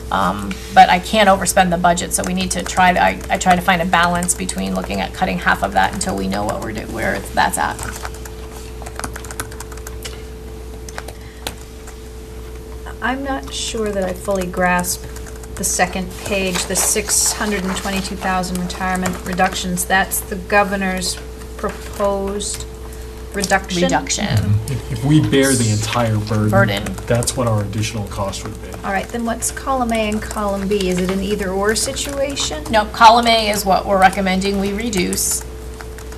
S4: but I can't overspend the budget, so we need to I try to find a balance between looking at cutting half of that until we know what we're doing, where that's at.
S10: I'm not sure that I fully grasp the second page, the 622,000 retirement reductions. That's the governor's proposed reduction?
S4: Reduction.
S2: If we bear the entire
S4: Burden.
S2: that's what our additional cost would be.
S10: All right, then what's column A and column B? Is it an either-or situation?
S4: No, column A is what we're recommending we reduce.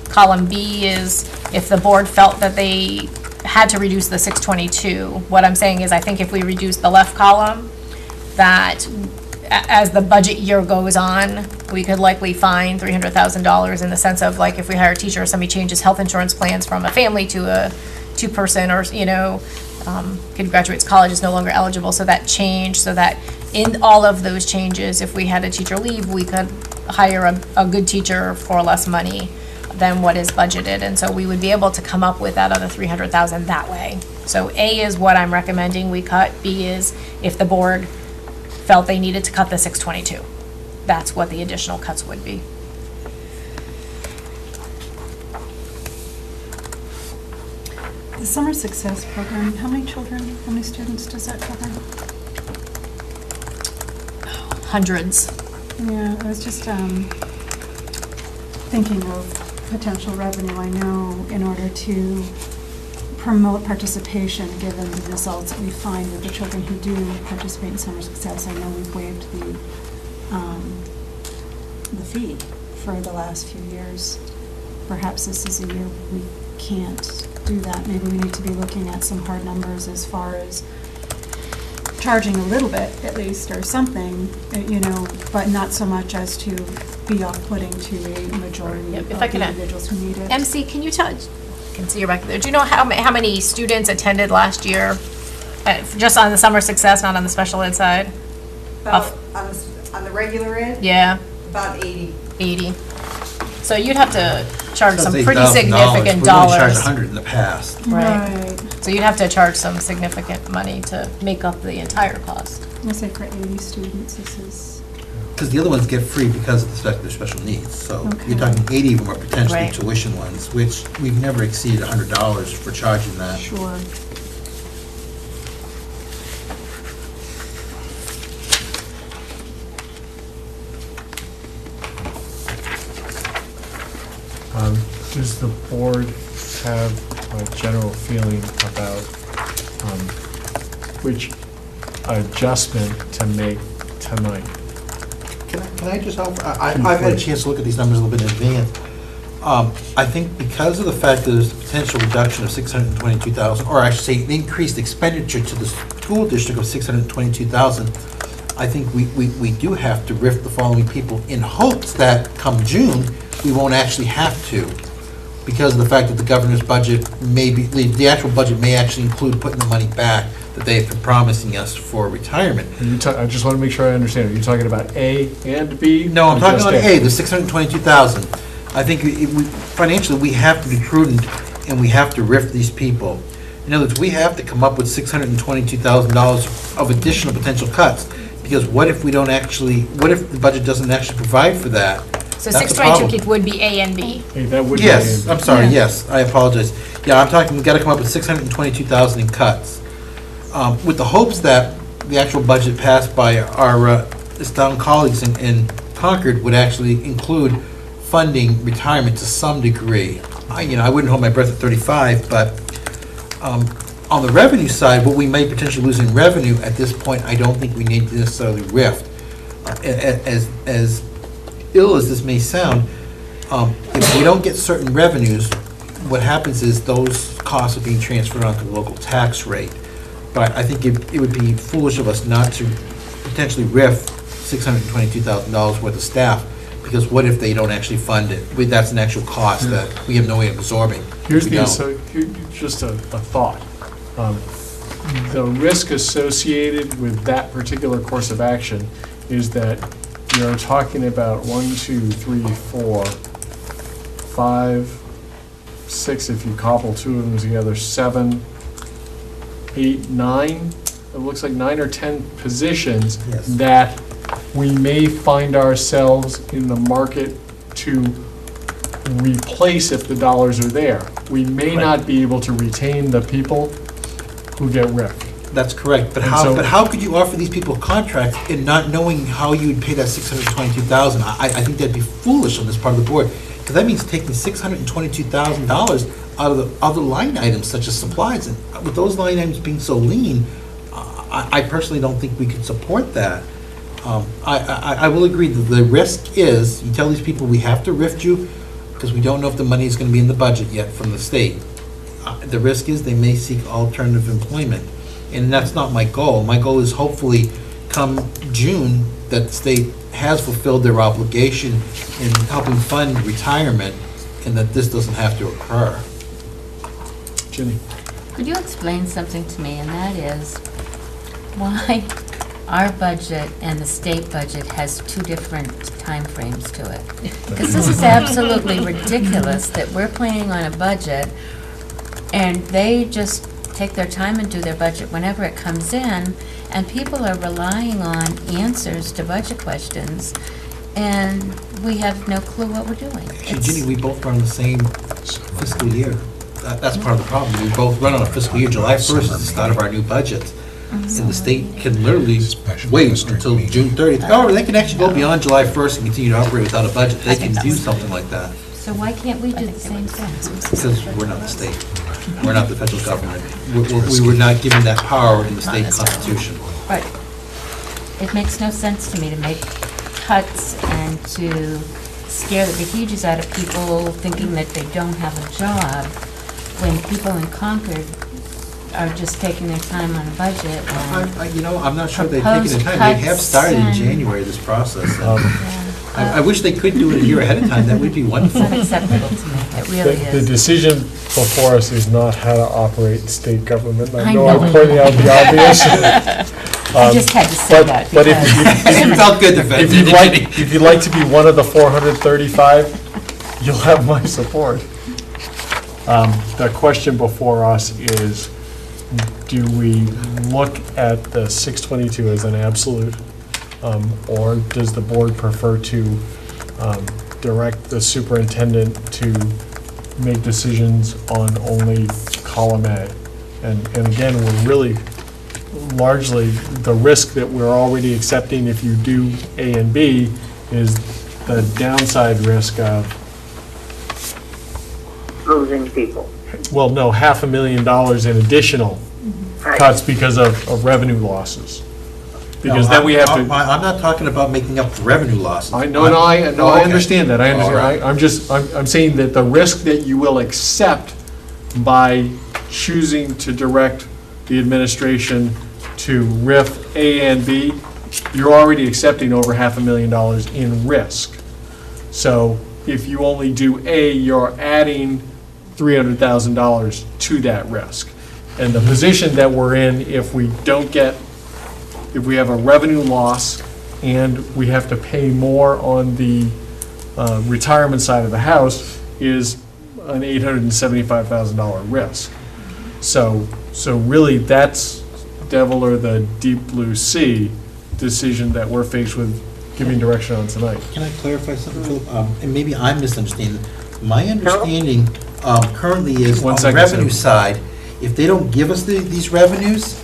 S4: Column B is if the board felt that they had to reduce the 622. What I'm saying is I think if we reduce the left column, that as the budget year goes on, we could likely find $300,000 in the sense of like if we hire a teacher or somebody changes health insurance plans from a family to a two-person, or, you know, kid graduates college is no longer eligible, so that change, so that in all of those changes, if we had a teacher leave, we could hire a good teacher for less money than what is budgeted, and so we would be able to come up with that other 300,000 that way. So A is what I'm recommending we cut, B is if the board felt they needed to cut the 622. That's what the additional cuts would be.
S7: The Summer Success Program, how many children, how many students does that cover?
S4: Hundreds.
S7: Yeah, I was just thinking of potential revenue. I know in order to promote participation, given the results that we find with the children who do participate in Summer Success, I know we've waived the fee for the last few years. Perhaps this is a year we can't do that. Maybe we need to be looking at some hard numbers as far as charging a little bit at least, or something, you know, but not so much as to be off-putting to a majority
S4: Yep,
S7: of
S4: if I can
S7: individuals who need it.
S4: MC, can you tell, I can see you're back there. Do you know how many students attended last year? Just on the Summer Success, not on the special ed side?
S12: About, on the regular ed,
S4: Yeah,
S12: about 80.
S4: 80. So you'd have to charge some
S5: That's
S4: pretty
S5: $8,000.
S4: significant
S5: We've
S4: dollars.
S5: only charged 100 in the past.
S4: Right. So you'd have to charge some significant money to make up the entire cost.
S7: I say for 80 students, this is,
S5: Because the other ones get free because of their special needs. So
S7: Okay.
S5: you're talking 80 of them are potentially
S4: Right.
S5: tuition ones, which we've never exceeded $100 for charging that.
S7: sure.
S2: Does the board have a general feeling about which adjustment to make tonight?
S5: Can I just offer, I've had a chance to look at these numbers a little bit in advance. I think because of the fact that there's a potential reduction of 622,000, or I should say, an increased expenditure to the school district of 622,000, I think we do have to RIF the following people in hopes that come June, we won't actually have to, because of the fact that the governor's budget may be, the actual budget may actually include putting the money back that they've been promising us for retirement.
S2: I just want to make sure I understand. Are you talking about A and B?
S5: No, I'm
S2: or
S5: talking
S2: just
S5: about A, the 622,000. I think financially, we have to be prudent, and we have to RIF these people. In other words, we have to come up with $622,000 of additional potential cuts, because what if we don't actually, what if the budget doesn't actually provide for that?
S4: So
S5: That's a
S4: 622 would be A and B.
S2: Hey, that would be A
S5: Yes,
S2: and B.
S5: I'm sorry, yes, I apologize. Yeah, I'm talking, we've got to come up with 622,000 in cuts, with the hopes that the actual budget passed by our esteemed colleagues in Concord would actually include funding retirement to some degree. I wouldn't hold my breath at 35, but on the revenue side, what we may potentially lose in revenue at this point, I don't think we need to necessarily RIF. As ill as this may sound, if we don't get certain revenues, what happens is those costs are being transferred onto the local tax rate. But I think it would be foolish of us not to potentially RIF $622,000 worth of staff, because what if they don't actually fund it? That's an actual cost that we have no way of absorbing.
S2: Here's
S5: We don't.
S2: just a thought. The risk associated with that particular course of action is that you're talking about 1, 2, 3, 4, 5, 6, if you cobble two of them together, 7, 8, 9. It looks like 9 or 10 positions
S5: Yes.
S2: that we may find ourselves in the market to replace if the dollars are there. We may not be able to retain the people who get RIF'd.
S5: That's correct, but
S2: And
S5: how,
S2: so-
S5: but how could you offer these people contracts and not knowing how you would pay that 622,000? I think that'd be foolish on this part of the board, because that means taking $622,000 out of the other line items such as supplies, and with those line items being so lean, I personally don't think we could support that. I will agree that the risk is, you tell these people, we have to RIF you, because we don't know if the money is gonna be in the budget yet from the state. The risk is they may seek alternative employment, and that's not my goal. My goal is hopefully come June that the state has fulfilled their obligation in helping fund retirement, and that this doesn't have to occur.
S2: Ginny?
S11: Could you explain something to me, and that is why our budget and the state budget has two different timeframes to it? Because this is absolutely ridiculous that we're planning on a budget and they just take their time and do their budget whenever it comes in, and people are relying on answers to budget questions, and we have no clue what we're doing.
S5: Actually, Ginny, we both run the same fiscal year. That's part of the problem. We both run on a fiscal year. July 1st is the start of our new budget. And the state can literally wait until June 30th. However, they can actually go beyond July 1st and continue to operate without a budget. They can do something like that,
S11: So why can't we do the same thing?
S5: because we're not the state. We're not the federal government. We were not given that power in the state constitution.
S11: Right. It makes no sense to me to make cuts and to scare the bejesus out of people thinking that they don't have a job, when people in Concord are just taking their time on a budget and
S5: I'm not sure they've taken the time. They have started in January, this process. and I wish they could do it a year ahead of time. That would be
S11: it's
S5: wonderful.
S11: unacceptable to me. It really
S2: The
S11: is.
S2: decision before us is not how to operate state government.
S11: I
S2: I know I'm
S11: know.
S2: pointing out the obvious.
S11: I just had to say that
S2: But
S11: because
S5: It felt good to
S2: if you'd like to be one of the 435, you'll have my support. The question before us is, do we look at the 622 as an absolute, or does the board prefer to direct the superintendent to make decisions on only column A? And again, we're really largely, the risk that we're already accepting if you do A and B is the downside risk of
S9: losing people.
S2: Well, no, $500,000 in additional
S9: Right.
S2: cuts because of revenue losses. Because then we have to.
S5: I'm not talking about making up for revenue losses.
S2: I
S5: Okay.
S2: understand that, I
S5: All right.
S2: understand. I'm saying that the risk that you will accept by choosing to direct the administration to RIF A and B, you're already accepting over $500,000 in risk. So if you only do A, you're adding $300,000 to that risk. And the position that we're in, if we have a revenue loss and we have to pay more on the retirement side of the house, is an $875,000 risk. So really, that's devil or the deep blue sea decision that we're faced with giving direction on tonight.
S5: Can I clarify something, Philip? And maybe I'm misunderstanding. My understanding currently is
S2: One
S5: on the
S2: second,
S5: revenue
S2: sir.
S5: side, if they don't give us these revenues,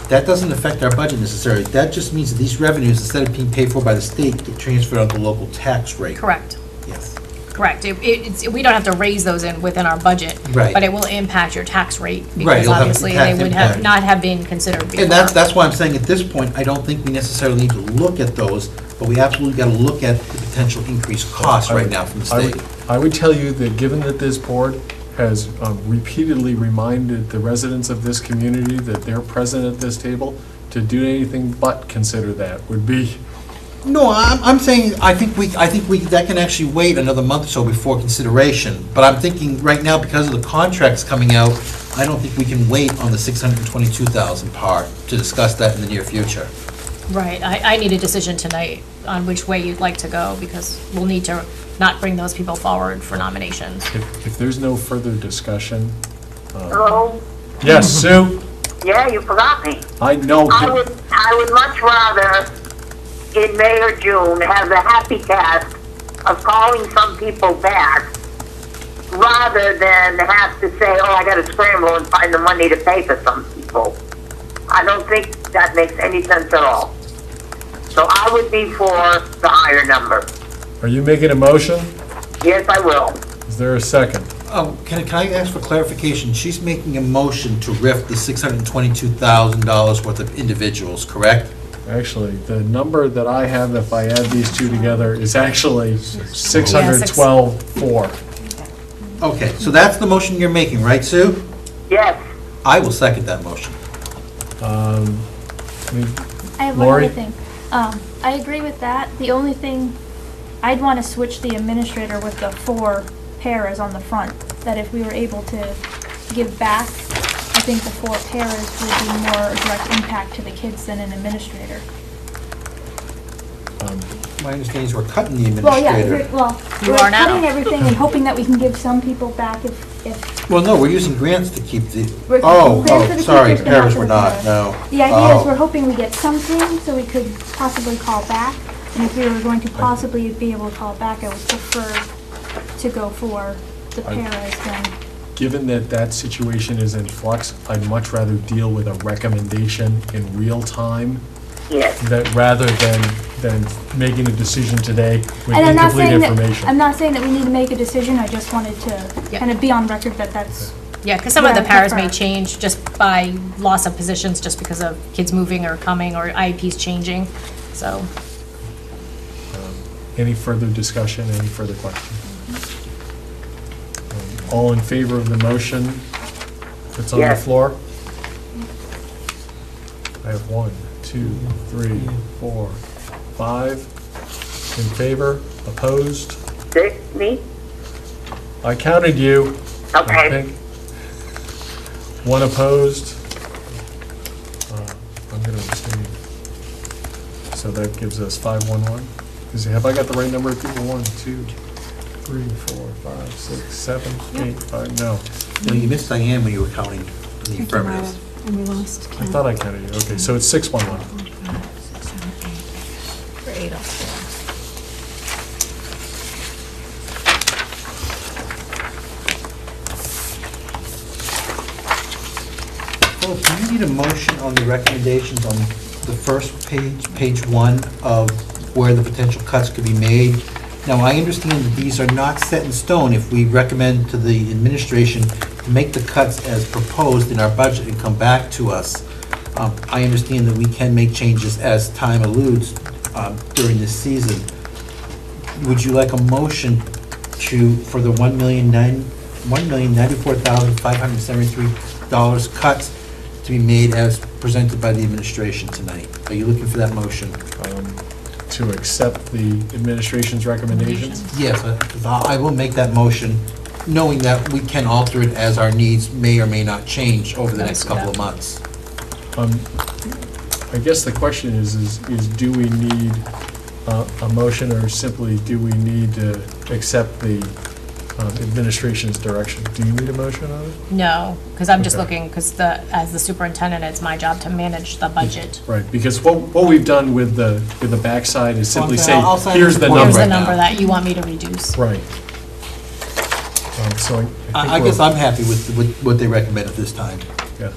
S5: that doesn't affect our budget necessarily. That just means that these revenues, instead of being paid for by the state, get transferred onto the local tax rate.
S4: Correct.
S5: Yes.
S4: Correct. We don't have to raise those within our budget.
S5: Right.
S4: But it will impact your tax rate.
S5: Right,
S4: Because
S5: it'll have
S4: obviously,
S5: impact-
S4: they would have
S5: impact.
S4: not have been considered before.
S5: And that's why I'm saying at this point, I don't think we necessarily need to look at those, but we absolutely got to look at the potential increased costs right now from the
S2: I would-
S5: state.
S2: I would tell you that given that this board has repeatedly reminded the residents of this community that they're present at this table, to do anything but consider that would be,
S5: No, I'm saying, I think that can actually wait another month or so before consideration. But I'm thinking right now, because of the contracts coming out, I don't think we can wait on the 622,000 part to discuss that in the near future.
S4: Right. I need a decision tonight on which way you'd like to go, because we'll need to not bring those people forward for nominations.
S2: if there's no further discussion.
S9: Hello?
S2: Yes, Sue?
S9: Yeah, you forgot me.
S2: I know.
S9: I would much rather, in May or June, have the happy task of calling some people back, rather than have to say, oh, I gotta scramble and find the money to pay for some people. I don't think that makes any sense at all. So I would be for the higher number.
S2: Are you making a motion?
S9: Yes, I will.
S2: Is there a second?
S5: Can I ask for clarification? She's making a motion to RIF the $622,000 worth of individuals, correct?
S2: Actually, the number that I have, if I add these two together, is actually 612,400.
S5: Okay, so that's the motion you're making, right, Sue?
S9: Yes.
S5: I will second that motion.
S2: I mean,
S6: I have one
S2: Lori?
S6: other thing. I agree with that. The only thing, I'd want to switch the administrator with the 4 paras on the front, that if we were able to give back, I think the 4 paras would be more direct impact to the kids than an administrator.
S5: My understanding is we're cutting the
S6: Well, yeah,
S5: administrator.
S4: You
S6: we're
S4: are now.
S6: cutting everything and hoping that we can give some people back if
S5: Well, no, we're using grants to keep the,
S6: We're-
S5: oh,
S6: grants for the
S5: sorry,
S6: teachers to help
S5: paras
S6: with
S5: were
S6: the
S5: not,
S6: paras.
S5: no.
S6: The idea is
S5: Oh.
S6: we're hoping we get something so we could possibly call back. And if we were going to possibly be able to call back, I would prefer to go for the paras than,
S2: given that that situation is in flux, I'd much rather deal with a recommendation in real time,
S9: Yes.
S2: that rather than making a decision today with
S6: and I'm not
S2: incomplete
S6: saying that,
S2: information.
S6: I'm not saying that we need to make a decision, I just wanted to
S4: Yeah.
S6: kind of be on record that that's,
S4: Yeah, because some of the
S6: Yeah,
S4: paras may
S6: prefer.
S4: change just by loss of positions, just because of kids moving or coming, or IEPs changing, so.
S2: Any further discussion, any further questions? All in favor of the motion that's on the
S9: Yes.
S2: floor? I have 1, 2, 3, 4, 5 in favor, opposed?
S9: 6, me?
S2: I counted you. I
S9: Okay.
S2: think. 1 opposed. I'm going to abstain. So that gives us 511. Have I got the right number of people? 1, 2, 3, 4, 5, 6, 7, 8, 5, no.
S5: No, you missed Diane when you were counting the affirmatives.
S7: And we lost
S2: I
S7: Ken.
S2: thought I counted you. Okay, so it's 611.
S10: For 8 up there.
S5: Phil, do you need a motion on the recommendations on the first page, page 1 of where the potential cuts could be made? Now, I understand that these are not set in stone. If we recommend to the administration to make the cuts as proposed in our budget and come back to us, I understand that we can make changes as time alludes during this season. Would you like a motion for the $1,094,573 cuts to be made as presented by the administration tonight? Are you looking for that motion?
S2: To accept the administration's recommendations?
S5: Yes, I will make that motion, knowing that we can alter it as our needs may or may not change over the next couple of months.
S2: I guess the question is do we need a motion, or simply do we need to accept the administration's direction? Do you need a motion on it?
S4: No, because I'm just
S2: Okay.
S4: looking, because as the superintendent, it's my job to manage the budget.
S2: Right, because what we've done with the backside is simply
S5: Well,
S2: say,
S5: I'll sign
S2: here's
S5: the
S2: the
S5: report
S4: Here's
S2: number.
S4: the
S5: right
S4: number
S5: now.
S4: that you want me to reduce.
S2: Right. So I
S5: I
S2: think
S5: guess
S2: we're-
S5: I'm happy with what they recommend at this time.
S2: yeah.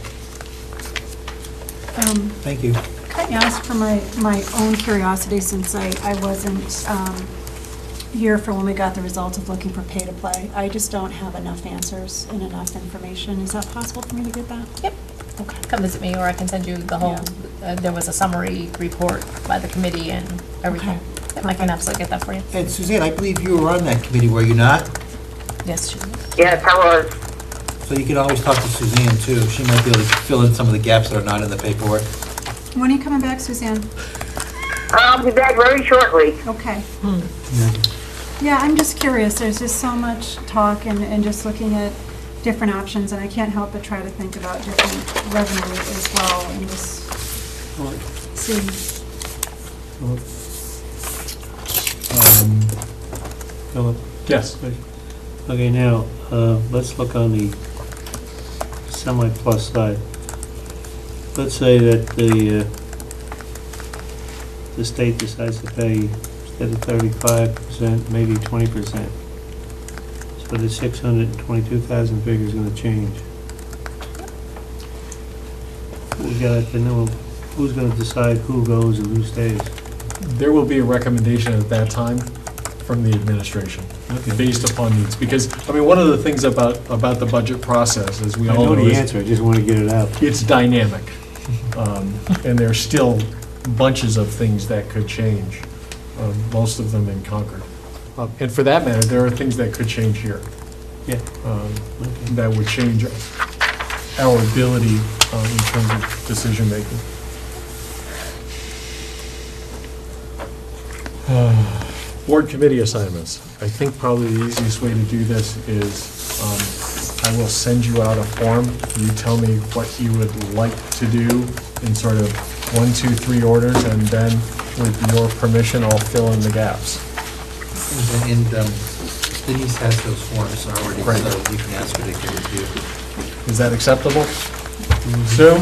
S5: Thank you.
S7: Can I ask for my own curiosity, since I wasn't here for when we got the results of looking for pay-to-play? I just don't have enough answers and enough information. Is that possible for me to get that?
S4: Yep. Come visit me, or I can send you the whole, there was a summary report by the committee and everything. Yep, I can absolutely get that for you.
S5: And Suzanne, I believe you were on that committee, were you not?
S4: Yes, sure.
S9: Yes, I was.
S5: So you can always talk to Suzanne, too. She might be able to fill in some of the gaps that are not in the paperwork.
S7: When are you coming back, Suzanne?
S9: I'll be back very shortly.
S7: Okay. Yeah, I'm just curious. There's just so much talk and just looking at different options, and I can't help but try to think about different revenue as well, and just see.
S8: Philip?
S2: Yes.
S8: Okay, now, let's look on the semi-plus side. Let's say that the state decides to pay, instead of 35%, maybe 20%. So the 622,000 figure is gonna change. We got to know who's gonna decide who goes and who stays.
S2: There will be a recommendation at that time from the administration, based upon needs. Because, I mean, one of the things about the budget process, as we
S8: I
S2: all
S8: know
S2: know,
S8: the
S2: is
S8: answer, I just want to get it out.
S2: it's dynamic. And there's still bunches of things that could change, most of them in Concord. And for that matter, there are things that could change here.
S8: Yeah.
S2: That would change our ability in terms of decision-making. Board committee assignments. I think probably the easiest way to do this is, I will send you out a form. You tell me what you would like to do in sort of 1, 2, 3 orders, and then with your permission, I'll fill in the gaps.
S5: And Denise has those forms already,
S2: Right.
S5: so you can ask her to give it to you.
S2: Is that acceptable? Sue?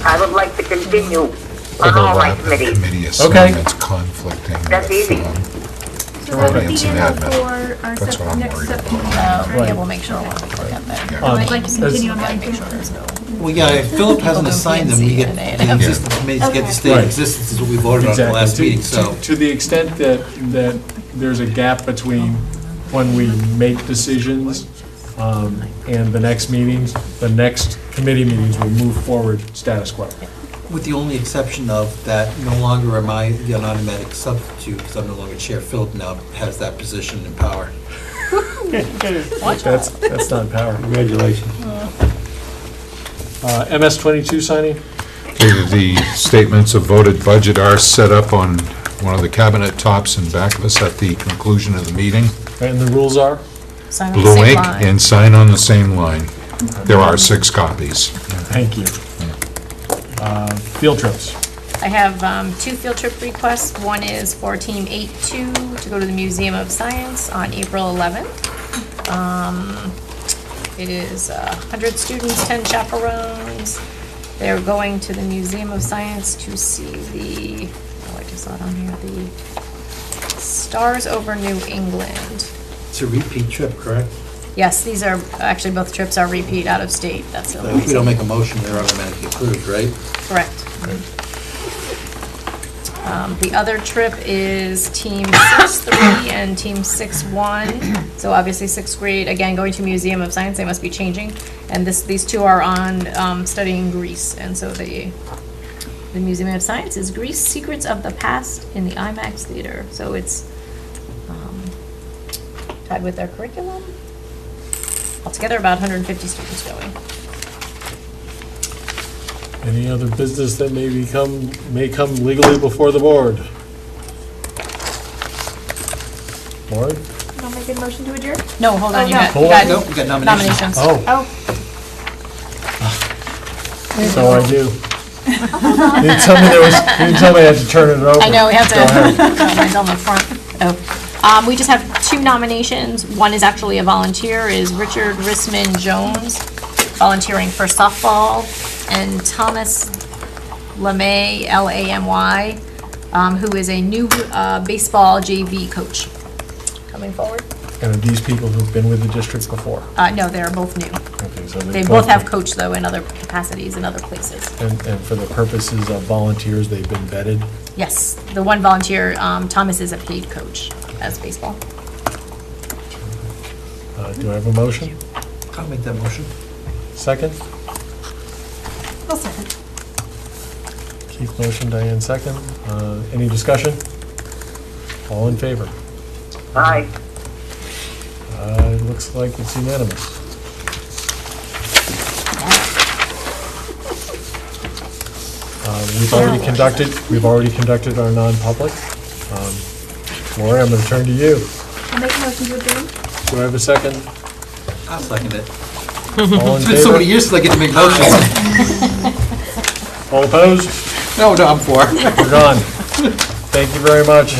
S9: I would like to continue on all my
S3: Overlap in
S9: committees.
S3: committee
S2: Okay.
S3: assignments conflicting
S9: That's easy.
S6: So that would be
S3: finance and
S6: enough
S3: admin.
S6: for our
S3: That's what I'm
S6: next
S3: worried about.
S6: September.
S4: Yeah,
S2: Right.
S4: we'll make sure we'll look at that.
S3: Yeah.
S6: I'd like to continue on my
S4: Make sure there's no.
S5: Well, yeah, if Philip hasn't assigned them, we get, the existing committees get to stay in
S2: Right.
S5: existence, is what we voted on at the
S2: Exactly.
S5: last meeting,
S2: To-
S5: so.
S2: To the extent that there's a gap between when we make decisions and the next meetings, the next committee meetings will move forward status quo.
S5: With the only exception of that, no longer am I the automatic substitute, because I'm no longer chair. Philip now has that position and power.
S2: That's not power.
S8: Congratulations.
S2: MS 22 signing?
S3: Okay, the statements of voted budget are set up on one of the cabinet tops in back of us at the conclusion of the meeting.
S2: And the rules are?
S4: Sign on the
S3: Blue
S4: same
S3: ink
S4: line.
S3: and sign on the same line. There are 6 copies.
S2: Thank you. Field trips.
S4: I have 2 field trip requests. One is for Team 8-2 to go to the Museum of Science on April 11th. It is 100 students, 10 chaperones. They're going to the Museum of Science to see the, oh, I just saw it on here, the Stars over New England.
S5: It's a repeat trip, correct?
S4: Yes, these are, actually, both trips are repeat out of state. That's the
S5: So
S4: only
S5: if we don't
S4: reason.
S5: make a motion, they're automatically approved, right?
S4: Correct. The other trip is Team 6-3 and Team 6-1. So obviously 6th grade, again, going to Museum of Science, they must be changing. And these two are on studying Greece. And so the Museum of Science is Greece, Secrets of the Past in the IMAX Theater. So it's tied with their curriculum. Altogether, about 150 students going.
S2: Any other business that may come legally before the board? Board?
S6: I'll make a motion to adjourn.
S4: No, hold on,
S6: Oh,
S4: you
S6: no.
S4: got,
S2: Hold
S4: you
S2: on.
S4: got
S5: Nope, we got nominations.
S4: nominations.
S2: Oh,
S6: Oh,
S2: so I do. You didn't tell me I had to turn it over.
S4: I know, we have to,
S2: Go ahead.
S4: mine's on the front. Oh. We just have 2 nominations. One is actually a volunteer, is Richard Rissman Jones, volunteering for softball, and Thomas Lamay, L-A-M-Y, who is a new baseball JV coach. Coming forward?
S2: And are these people who've been with the district before?
S4: No, they're both new.
S2: Okay, so
S4: They both have coached, though, in other capacities in other places.
S2: And for the purposes of volunteers, they've been vetted?
S4: Yes, the one volunteer, Thomas, is a paid coach as baseball.
S2: Do I have a motion?
S5: I'll make that motion.
S2: Second?
S7: I'll second.
S2: Keith motion, Diane second. Any discussion? All in favor?
S9: Aye.
S2: It looks like it's unanimous. We've already conducted our non-public. Lori, I'm going to turn to you.
S6: I'll make a motion to adjourn.
S2: Do I have a second?
S5: I'll second it.
S2: All in
S5: It's been so many
S2: favor?
S5: years since I get to make motions.
S2: All opposed?
S5: No, I'm for.
S2: We're gone. Thank you very much.